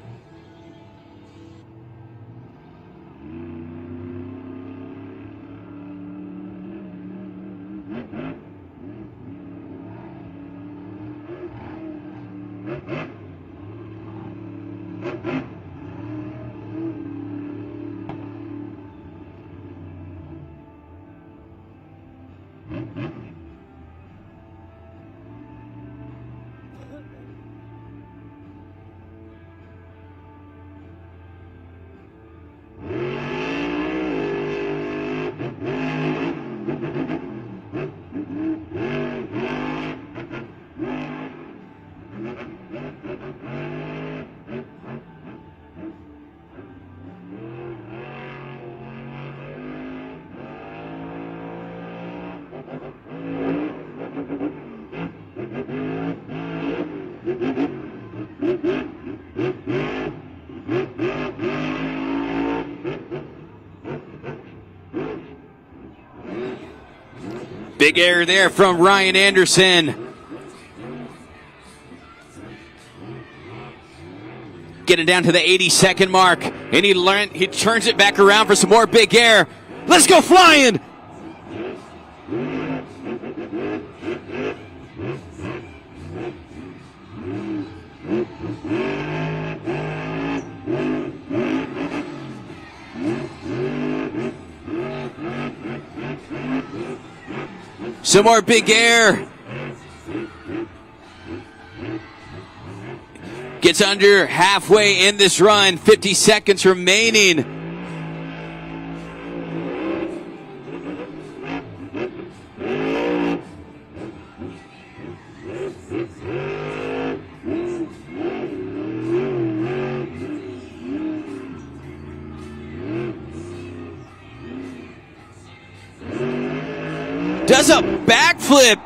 [SPEAKER 4] Big air there from Ryan Anderson. Getting down to the 80-second mark, and he turns it back around for some more big air. Let's go flying! Some more big air. Gets under halfway in this run. 50 seconds remaining. Does a backflip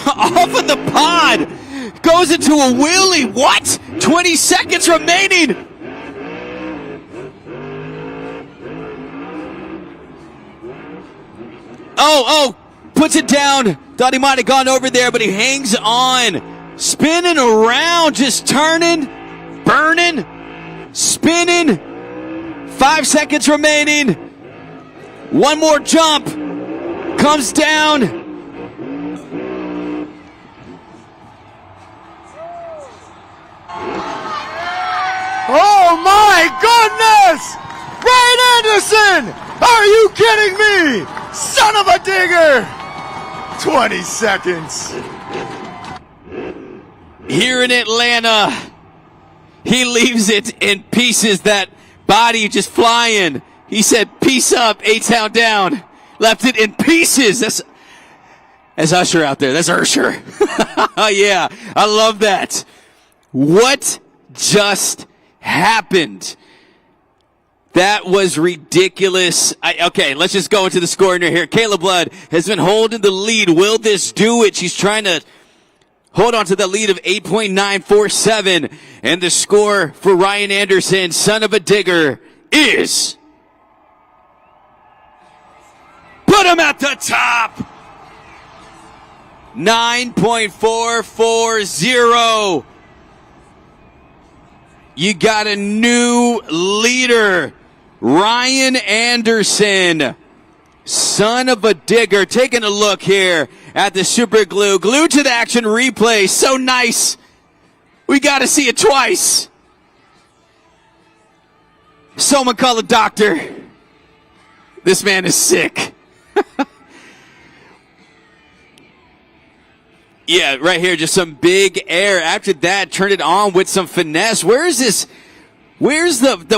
[SPEAKER 4] off of the pod. Goes into a wheelie. What? 20 seconds remaining. Oh, puts it down. Thought he might have gone over there, but he hangs on. Spinning around, just turning, burning, spinning. 5 seconds remaining. One more jump. Comes down.
[SPEAKER 3] Oh my goodness! Ryan Anderson! Are you kidding me? Son of a digger! 20 seconds.
[SPEAKER 4] Here in Atlanta, he leaves it in pieces. That body just flying. He said, "Peace up, A-Town down." Left it in pieces. That's Usher out there. That's Usher. Yeah, I love that. What just happened? That was ridiculous. Okay, let's just go into the scoring here. Caleb Blood has been holding the lead. Will this do it? She's trying to hold on to the lead of 8.947. And the score for Ryan Anderson, son of a digger, is... Put him at the top. 9.440. You got a new leader. Ryan Anderson, son of a digger. Taking a look here at the Super Glue. Glued to the action replay. So nice. We got to see it twice. Someone call a doctor. This man is sick. Yeah, right here, just some big air. After that, turn it on with some finesse. Where's the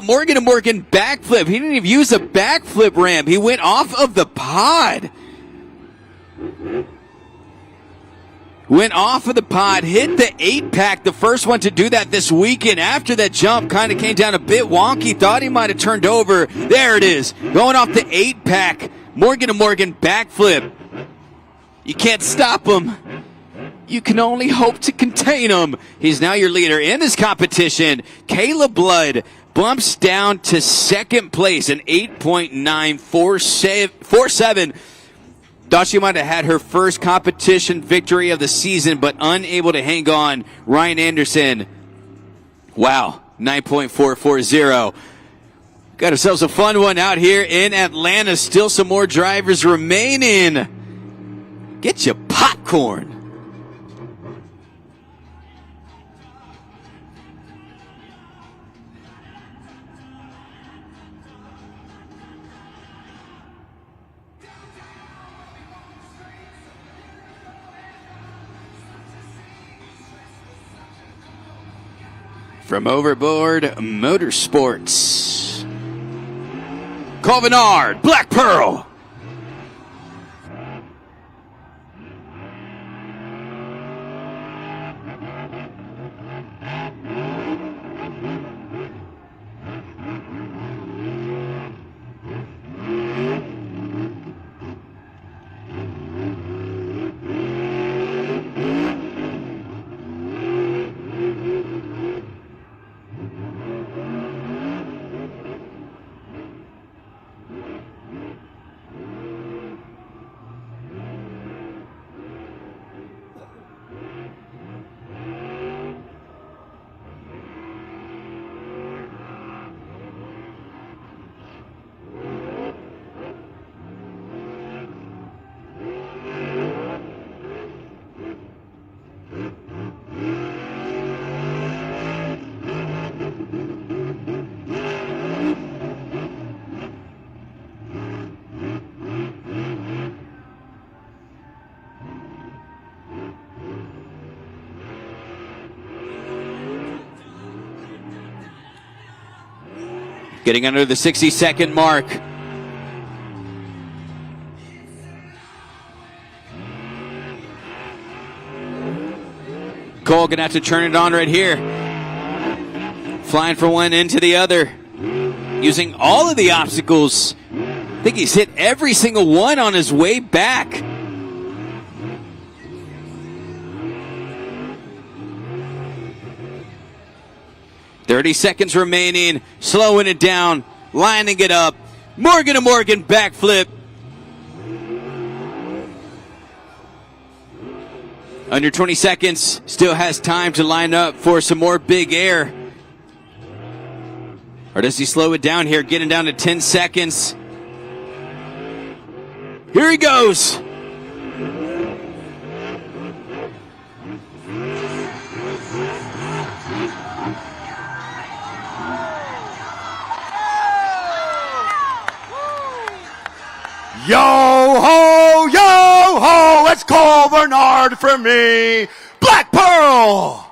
[SPEAKER 4] Morgan & Morgan backflip? He didn't even use a backflip ramp. He went off of the pod. Hit the 8-pack, the first one to do that this weekend. After that jump, kind of came down a bit wonky. Thought he might have turned over. There it is. Going off the 8-pack. Morgan & Morgan backflip. You can't stop him. You can only hope to contain him. He's now your leader in this competition. Caleb Blood bumps down to second place, an 8.947. Thought she might have had her first competition victory of the season, but unable to hang on. Ryan Anderson, wow, 9.440. Got ourselves a fun one out here in Atlanta. Still some more drivers remaining. Get your popcorn. From Overboard Motorsports, Colvinard, Black Pearl. Getting under the 60-second mark. Cole gonna have to turn it on right here. Flying from one end to the other. Using all of the obstacles. I think he's hit every single one on his way back. .30 seconds remaining, slowing it down, lining it up. Morgan to Morgan backflip. Under 20 seconds, still has time to line up for some more big air. Or does he slow it down here, getting down to 10 seconds? Here he goes.
[SPEAKER 3] Yo ho, yo ho, it's Cole Bernard for me. Black Pearl.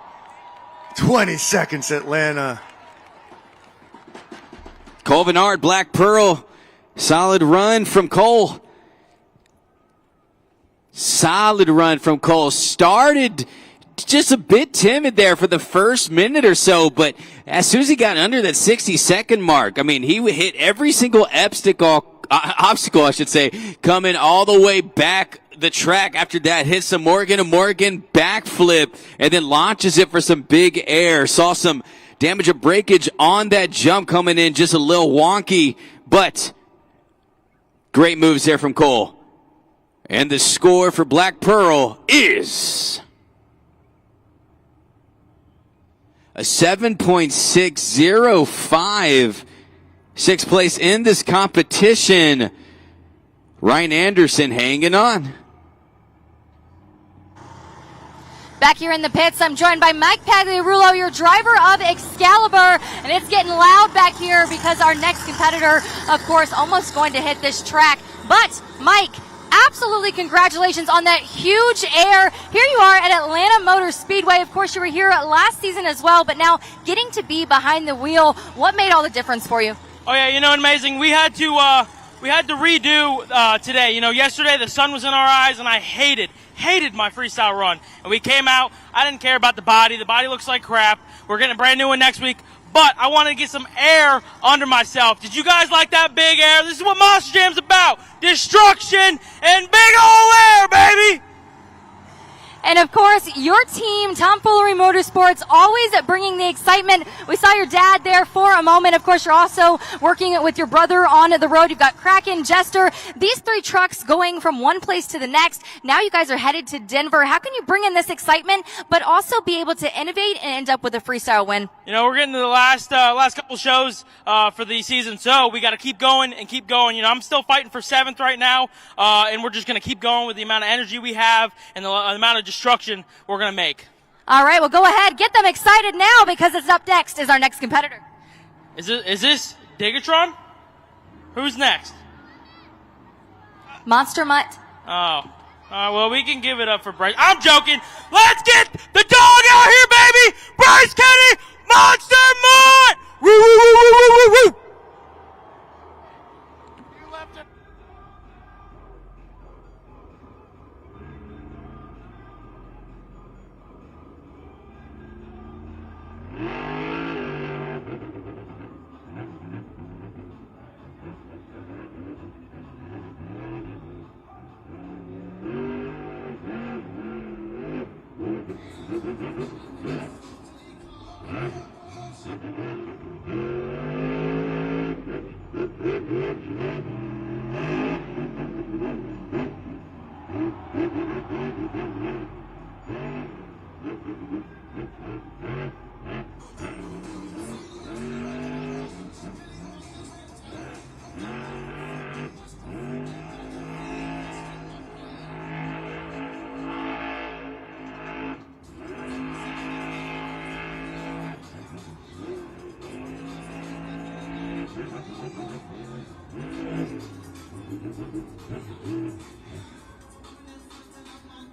[SPEAKER 3] 20 seconds, Atlanta.
[SPEAKER 4] Cole Bernard, Black Pearl. Solid run from Cole. Solid run from Cole. Started just a bit timid there for the first minute or so, but as soon as he got under that 60-second mark, I mean, he hit every single obstacle, coming all the way back the track. After that, hits some Morgan to Morgan backflip and then launches it for some big air. Saw some damage of breakage on that jump coming in just a little wonky, but great moves there from Cole. And the score for Black Pearl is a 7.605. Sixth place in this competition. Ryan Anderson hanging on.
[SPEAKER 5] Back here in the pits, I'm joined by Mike Pagliarulo, your driver of Excalibur, and it's getting loud back here because our next competitor, of course, almost going to hit this track. But, Mike, absolutely congratulations on that huge air. Here you are at Atlanta Motor Speedway. Of course, you were here last season as well, but now getting to be behind the wheel, what made all the difference for you?
[SPEAKER 6] Oh yeah, you know, amazing. We had to redo today. You know, yesterday the sun was in our eyes, and I hated my freestyle run. And we came out. I didn't care about the body. The body looks like crap. We're getting a brand new one next week. But I wanted to get some air under myself. Did you guys like that big air? This is what Monster Jam's about. Destruction and big ol' air, baby.
[SPEAKER 5] And of course, your team, Tomfoolery Motorsports, always bringing the excitement. We saw your dad there for a moment. Of course, you're also working with your brother on the road. You've got Kraken, Jester. These 3 trucks going from one place to the next. Now you guys are headed to Denver. How can you bring in this excitement, but also be able to innovate and end up with a freestyle win?
[SPEAKER 15] You know, we're getting to the last couple shows for the season, so we got to keep going and keep going. You know, I'm still fighting for 7th right now, and we're just going to keep going with the amount of energy we have and the amount of destruction we're going to make.
[SPEAKER 5] All right, well, go ahead. Get them excited now because it's up next is our next competitor.
[SPEAKER 15] Is this Digatron? Who's next?
[SPEAKER 5] Monster Mutt.
[SPEAKER 15] Oh. Well, we can give it up for Bryce. I'm joking. Let's get the dog out here, baby! Bryce Kenny, Monster Mutt! Woo, woo, woo, woo, woo, woo, woo!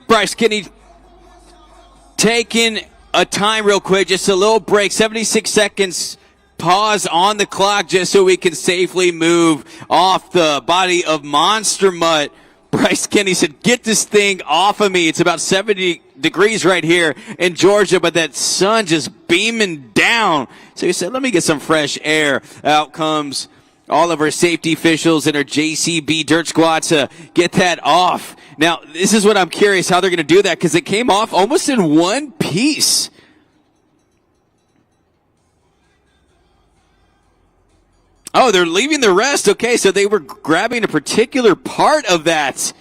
[SPEAKER 4] Bryce Kenny taking a time real quick, just a little break, 76 seconds. Pause on the clock just so we can safely move off the body of Monster Mutt. Bryce Kenny said, get this thing off of me. It's about 70 degrees right here in Georgia, but that sun just beaming down. So he said, let me get some fresh air. Out comes all of our safety officials and our JCB Dirt Squad to get that off. Now, this is what I'm curious how they're going to do that because it came off almost in one piece. Oh, they're leaving the rest. Okay, so they were grabbing a particular part of that.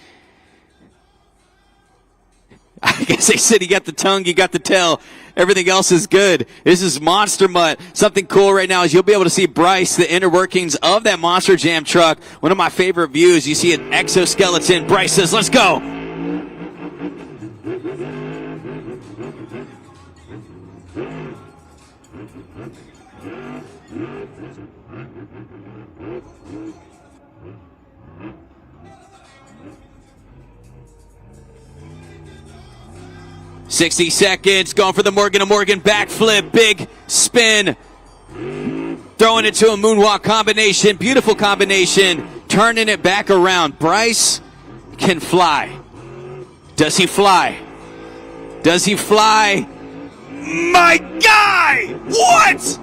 [SPEAKER 4] I guess they said you got the tongue, you got the tail. Everything else is good. This is Monster Mutt. Something cool right now is you'll be able to see Bryce, the inner workings of that Monster Jam truck. One of my favorite views. You see an exoskeleton. Bryce says, let's go. $60 seconds, going for the Morgan to Morgan backflip, big spin, throwing it to a moonwalk combination, beautiful combination, turning it back around. Bryce can fly. Does he fly? Does he fly? My guy! What?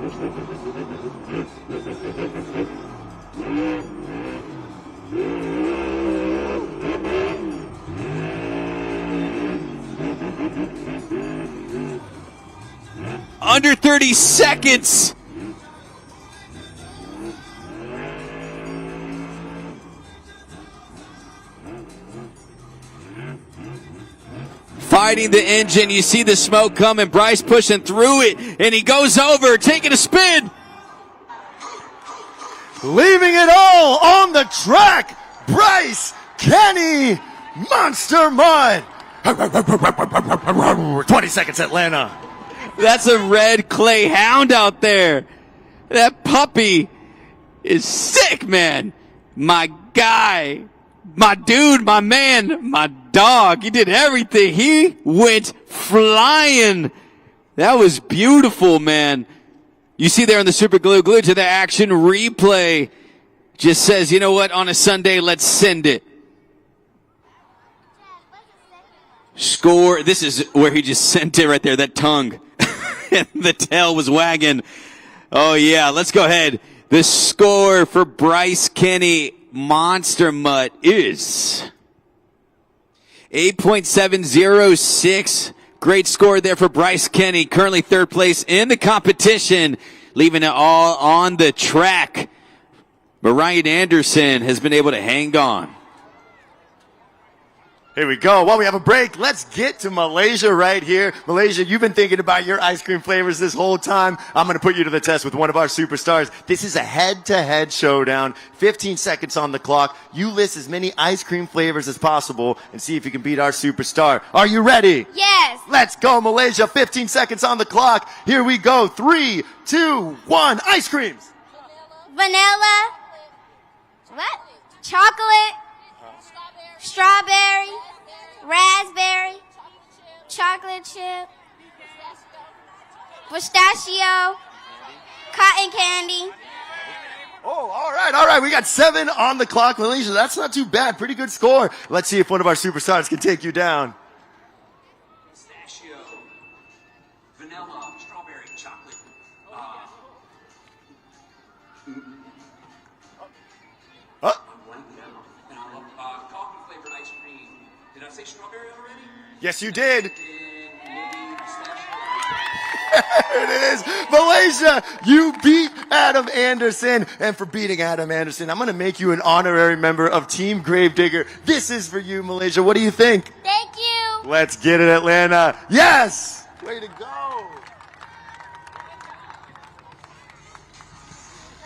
[SPEAKER 4] Under 30 seconds. Fighting the engine. You see the smoke coming. Bryce pushing through it. And he goes over, taking a spin.
[SPEAKER 3] Leaving it all on the track. Bryce Kenny, Monster Mutt. 20 seconds, Atlanta.
[SPEAKER 4] That's a red clay hound out there. That puppy is sick, man. My guy, my dude, my man, my dog. He did everything. He went flying. That was beautiful, man. You see there on the Super Glue, glued to the action replay. Just says, you know what, on a Sunday, let's send it. Score. This is where he just sent it right there, that tongue. And the tail was wagging. Oh, yeah. Let's go ahead. The score for Bryce Kenny, Monster Mutt, is 8.706. Great score there for Bryce Kenny, currently third place in the competition, leaving it all on the track. But Ryan Anderson has been able to hang on.
[SPEAKER 3] Here we go. While we have a break, let's get to Malaysia right here. Malaysia, you've been thinking about your ice cream flavors this whole time. I'm going to put you to the test with one of our superstars. This is a head-to-head showdown. 15 seconds on the clock. You list as many ice cream flavors as possible and see if you can beat our superstar. Are you ready?
[SPEAKER 10] Yes.
[SPEAKER 3] Let's go, Malaysia. 15 seconds on the clock. Here we go. 3, 2, 1. Ice creams.
[SPEAKER 10] Vanilla. What? Chocolate. Strawberry. Raspberry. Chocolate chip. Pistachio. Cotton candy.
[SPEAKER 3] Oh, all right. We got 7 on the clock, Malaysia. That's not too bad. Pretty good score. Let's see if one of our superstars can take you down.
[SPEAKER 16] Pistachio, vanilla, strawberry, chocolate. Coffee flavored ice cream. Did I say strawberry already?
[SPEAKER 3] Yes, you did. There it is. Malaysia, you beat Adam Anderson. And for beating Adam Anderson, I'm going to make you an honorary member of Team Gravedigger. This is for you, Malaysia. What do you think?
[SPEAKER 10] Thank you.
[SPEAKER 3] Let's get it, Atlanta. Yes! Way to go.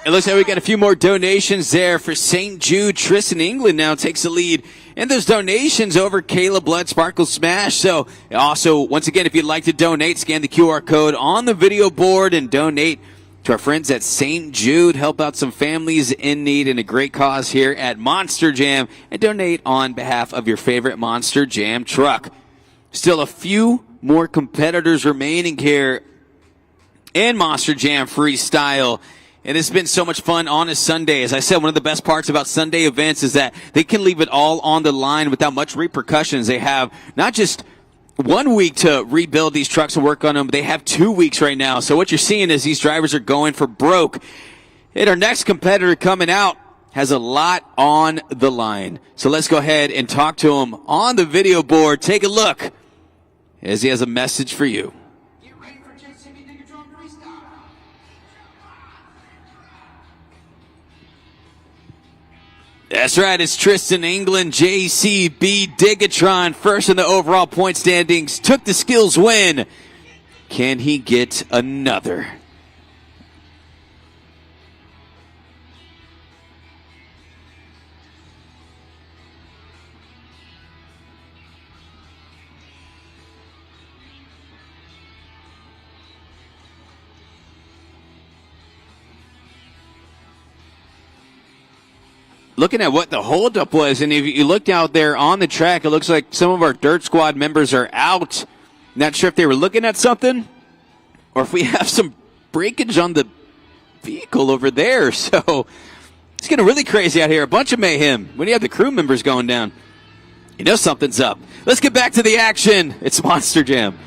[SPEAKER 4] It looks like we got a few more donations there for St. Jude. Tristan England now takes the lead in those donations over Caleb Blood Sparkle Smash. So also, once again, if you'd like to donate, scan the QR code on the video board and donate to our friends at St. Jude. Help out some families in need in a great cause here at Monster Jam and donate on behalf of your favorite Monster Jam truck. Still a few more competitors remaining here in Monster Jam Freestyle. And it's been so much fun on a Sunday. As I said, one of the best parts about Sunday events is that they can leave it all on the line without much repercussions. They have not just 1 week to rebuild these trucks and work on them, but they have 2 weeks right now. So what you're seeing is these drivers are going for broke. And our next competitor coming out has a lot on the line. So let's go ahead and talk to him on the video board. Take a look as he has a message for you. That's right, it's Tristan England, JCB Digatron, first in the overall point standings, took the skills win. Can he get another? Looking at what the holdup was, and if you looked out there on the track, it looks like some of our Dirt Squad members are out. Not sure if they were looking at something, or if we have some breakage on the vehicle over there. So it's getting really crazy out here. A bunch of mayhem when you have the crew members going down. You know something's up. Let's get back to the action. It's Monster Jam.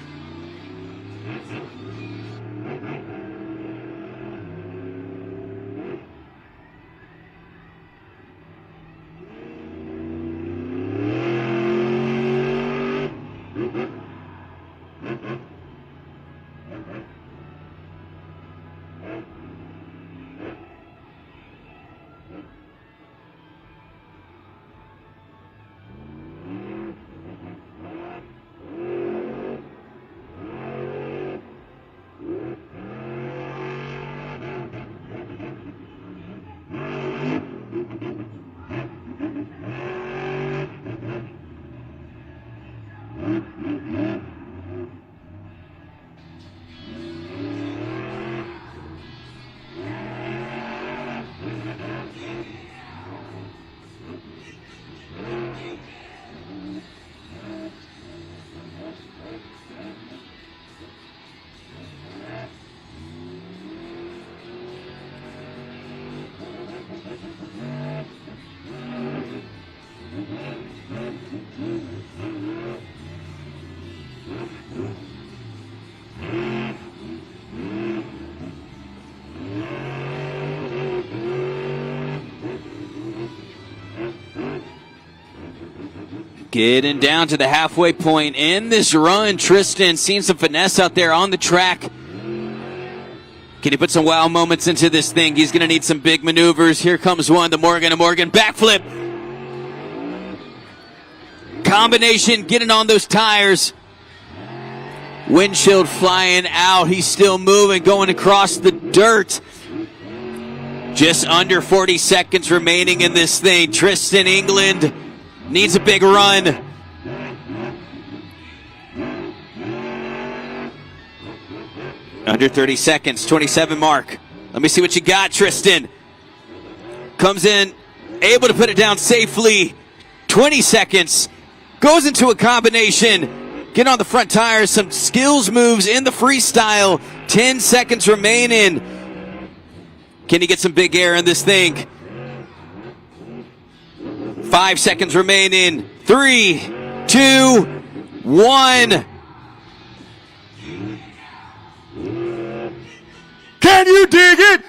[SPEAKER 4] Getting down to the halfway point in this run. Tristan seeing some finesse out there on the track. Can he put some wow moments into this thing? He's going to need some big maneuvers. Here comes one, the Morgan & Morgan backflip. Combination, getting on those tires. Windshield flying out. He's still moving, going across the dirt. Just under 40 seconds remaining in this thing. Tristan England needs a big run. Under 30 seconds, 27 mark. Let me see what you got, Tristan. Comes in, able to put it down safely. 20 seconds. Goes into a combination. Get on the front tires. Some skills moves in the freestyle. 10 seconds remaining. Can he get some big air in this thing? 5 seconds remaining. 3, 2, 1.
[SPEAKER 3] Can you dig it?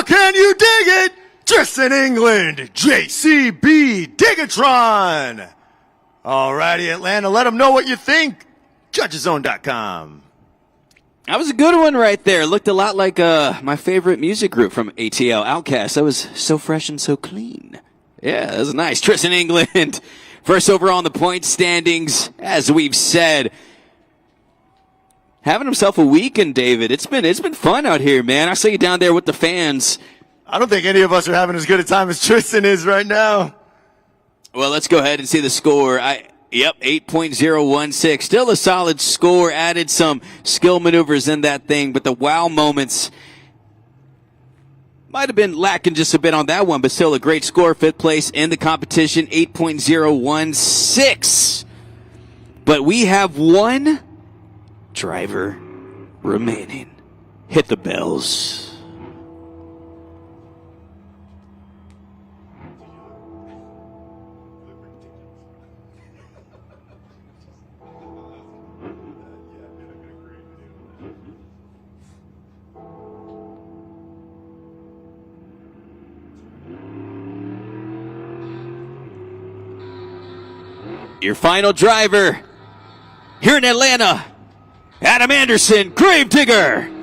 [SPEAKER 3] Can you dig it? Tristan England, JCB Digatron. Alrighty, Atlanta, let them know what you think. JudgesZone.com.
[SPEAKER 4] That was a good one right there. Looked a lot like my favorite music group from ATL, Outkast. That was so fresh and so clean. Yeah, that was nice. Tristan England, first overall in the point standings, as we've said. Having himself a weekend, David. It's been fun out here, man. I saw you down there with the fans.
[SPEAKER 3] I don't think any of us are having as good a time as Tristan is right now.
[SPEAKER 4] Well, let's go ahead and see the score. 8.016. Still a solid score. Added some skill maneuvers in that thing, but the wow moments might have been lacking just a bit on that one, but still a great score. 5th place in the competition, 8.016. But we have one driver remaining. Hit the bells. Your final driver here in Atlanta, Adam Anderson, Gravedigger.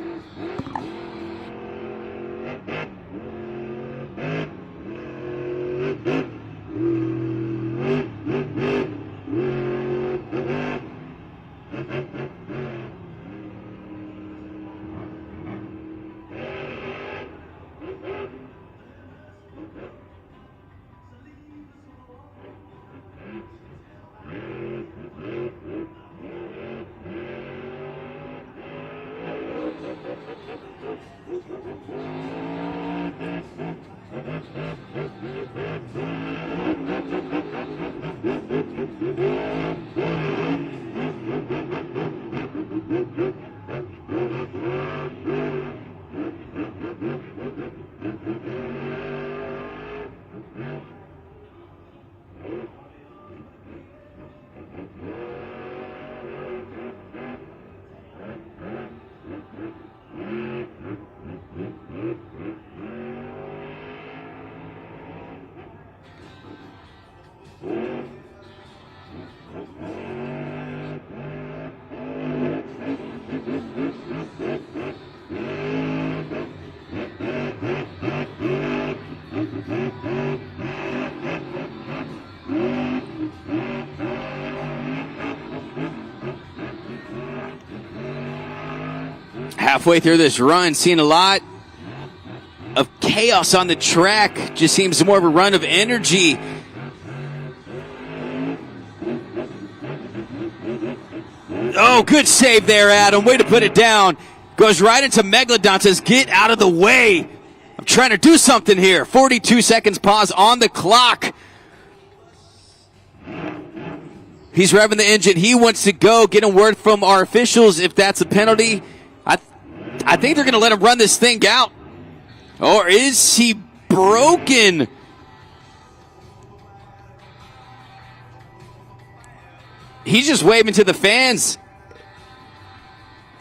[SPEAKER 4] Halfway through this run, seeing a lot of chaos on the track. Just seems more of a run of energy. Oh, good save there, Adam. Way to put it down. Goes right into Megalodon. Says, get out of the way. I'm trying to do something here. 42 seconds pause on the clock. He's revving the engine. He wants to go. Getting word from our officials if that's a penalty. I think they're going to let him run this thing out. Or is he broken? He's just waving to the fans.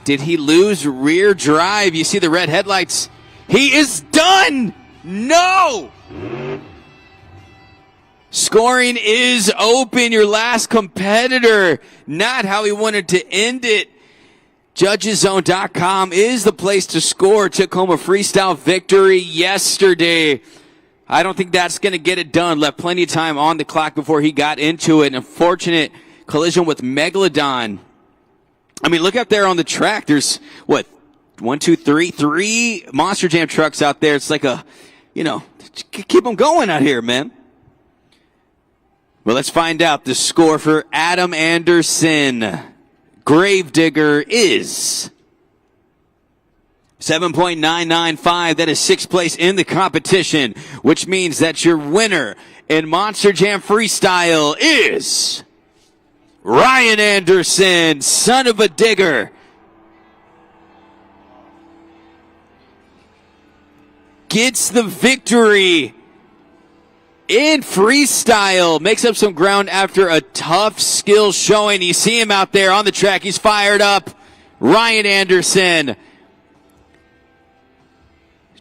[SPEAKER 4] Did he lose rear drive? You see the red headlights. He is done. No. Score scoring is open. Your last competitor, not how he wanted to end it. JudgesZone.com is the place to score. Took home a freestyle victory yesterday. I don't think that's going to get it done. Left plenty of time on the clock before he got into it. An unfortunate collision with Megalodon. I mean, look up there on the track. There's, what, 1, 2, 3, 3 Monster Jam trucks out there. It's like a, keep them going out here, man. Well, let's find out the score for Adam Anderson. Gravedigger is 7.995. That is 6th place in the competition, which means that your winner in Monster Jam Freestyle is Ryan Anderson, son of a digger. Gets the victory in freestyle. Makes up some ground after a tough skill showing. You see him out there on the track. He's fired up. Ryan Anderson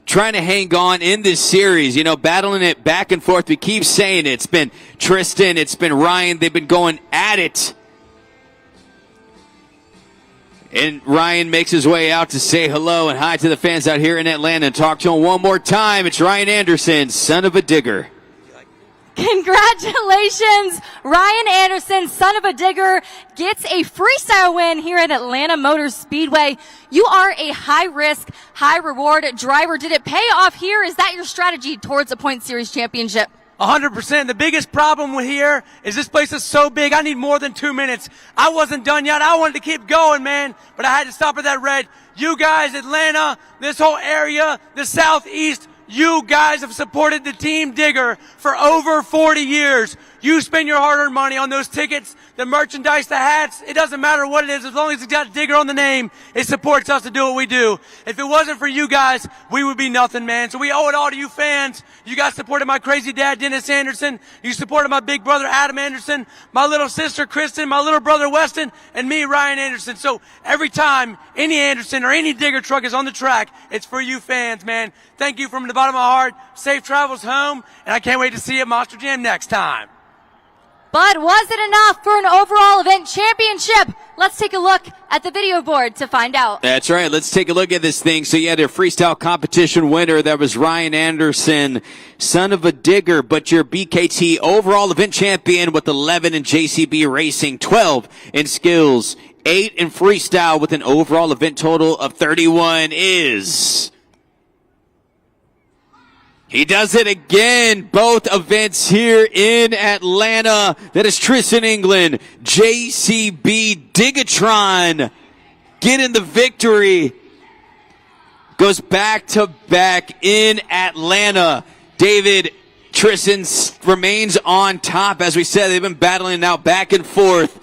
[SPEAKER 4] trying to hang on in this series, battling it back and forth. We keep saying it. It's been Tristan, it's been Ryan. They've been going at it. And Ryan makes his way out to say hello and hi to the fans out here in Atlanta and talk to them one more time. It's Ryan Anderson, son of a digger.
[SPEAKER 5] Congratulations, Ryan Anderson, son of a digger, gets a freestyle win here at Atlanta Motor Speedway. You are a high-risk, high-reward driver. Did it pay off here? Is that your strategy towards a Point Series championship?
[SPEAKER 6] 100%. The biggest problem with here is this place is so big. I need more than 2 minutes. I wasn't done yet. I wanted to keep going, man, but I had to stop at that red. You guys, Atlanta, this whole area, the Southeast, you guys have supported the Team Digger for over 40 years. You spend your hard-earned money on those tickets, the merchandise, the hats. It doesn't matter what it is. As long as it's got Digger on the name, it supports us to do what we do. If it wasn't for you guys, we would be nothing, man. So we owe it all to you fans. You guys supported my crazy dad, Dennis Anderson. You supported my big brother, Adam Anderson, my little sister, Kristen, my little brother, Weston, and me, Ryan Anderson. So every time any Anderson or any Digger truck is on the track, it's for you fans, man. Thank you from the bottom of my heart. Safe travels home, and I can't wait to see you at Monster Jam next time.
[SPEAKER 5] But was it enough for an overall event championship? Let's take a look at the video board to find out.
[SPEAKER 4] That's right. Let's take a look at this thing. So you had a freestyle competition winner. That was Ryan Anderson, son of a digger, but your BKT overall event champion with 11 in JCB Racing, 12 in skills, 8 in freestyle with an overall event total of 31 is... He does it again. Both events here in Atlanta. That is Tristan England, JCB Digatron getting the victory. Goes back to back in Atlanta. David Tristan remains on top. As we said, they've been battling now back and forth.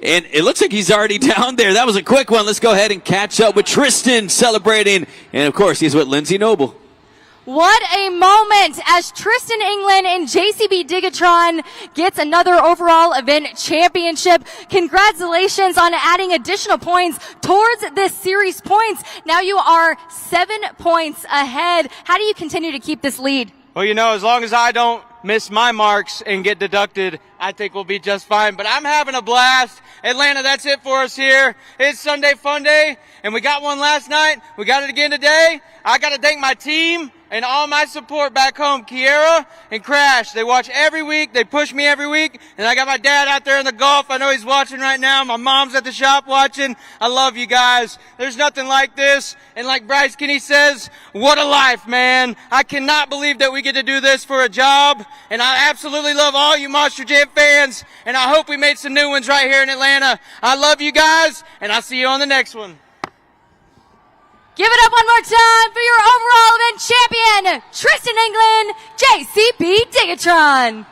[SPEAKER 4] And it looks like he's already down there. That was a quick one. Let's go ahead and catch up with Tristan celebrating. And of course, he's with Lindsay Noble.
[SPEAKER 5] What a moment as Tristan England and JCB Digatron gets another overall event championship. Congratulations on adding additional points towards this series points. Now you are 7 points ahead. How do you continue to keep this lead?
[SPEAKER 11] Well, as long as I don't miss my marks and get deducted, I think we'll be just fine. But I'm having a blast. Atlanta, that's it for us here. It's Sunday Fun Day, and we got one last night. We got it again today. I got to thank my team and all my support back home, Kiera and Crash. They watch every week. They push me every week. And I got my dad out there in the Gulf. I know he's watching right now. My mom's at the shop watching. I love you guys. There's nothing like this. And like Bryce Kinney says, what a life, man. I cannot believe that we get to do this for a job. And I absolutely love all you Monster Jam fans. And I hope we made some new ones right here in Atlanta. I love you guys, and I'll see you on the next one.
[SPEAKER 5] Give it up one more time for your overall event champion, Tristan England, JCB Digatron.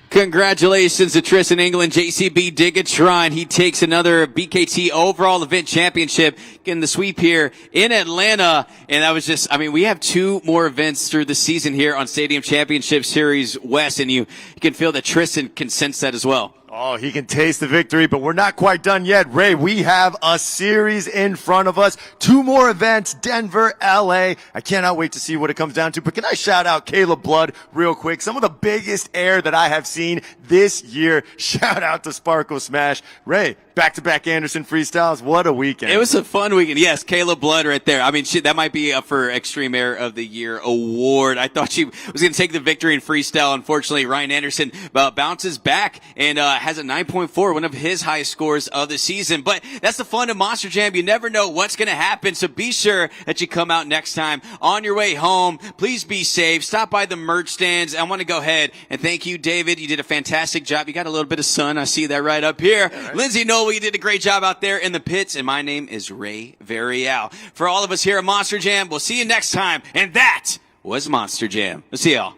[SPEAKER 4] Congratulations to Tristan England, JCB Digatron. He takes another BKT overall event championship, getting the sweep here in Atlanta. And that was just, we have 2 more events through the season here on Stadium Championship Series West, and you can feel that Tristan can sense that as well.
[SPEAKER 3] Oh, he can taste the victory, but we're not quite done yet. Ray, we have a series in front of us. 2 more events, Denver, LA. I cannot wait to see what it comes down to. But can I shout out Caleb Blood real quick? Some of the biggest air that I have seen this year. Shout out to Sparkle Smash. Ray, back-to-back Anderson freestyles. What a weekend.
[SPEAKER 4] It was a fun weekend. Yes, Caleb Blood right there. I mean, shit, that might be up for Extreme Air of the Year award. I thought she was going to take the victory in freestyle. Unfortunately, Ryan Anderson bounces back and has a 9.4, one of his highest scores of the season. But that's the fun of Monster Jam. You never know what's going to happen, so be sure that you come out next time. On your way home, please be safe. Stop by the merch stands. I want to go ahead and thank you, David. You did a fantastic job. You got a little bit of sun. I see that right up here. Yeah, right. Lindsay Noel, you did a great job out there in the pits. And my name is Ray Varial. For all of us here at Monster Jam, we'll see you next time. And that was Monster Jam. We'll see y'all.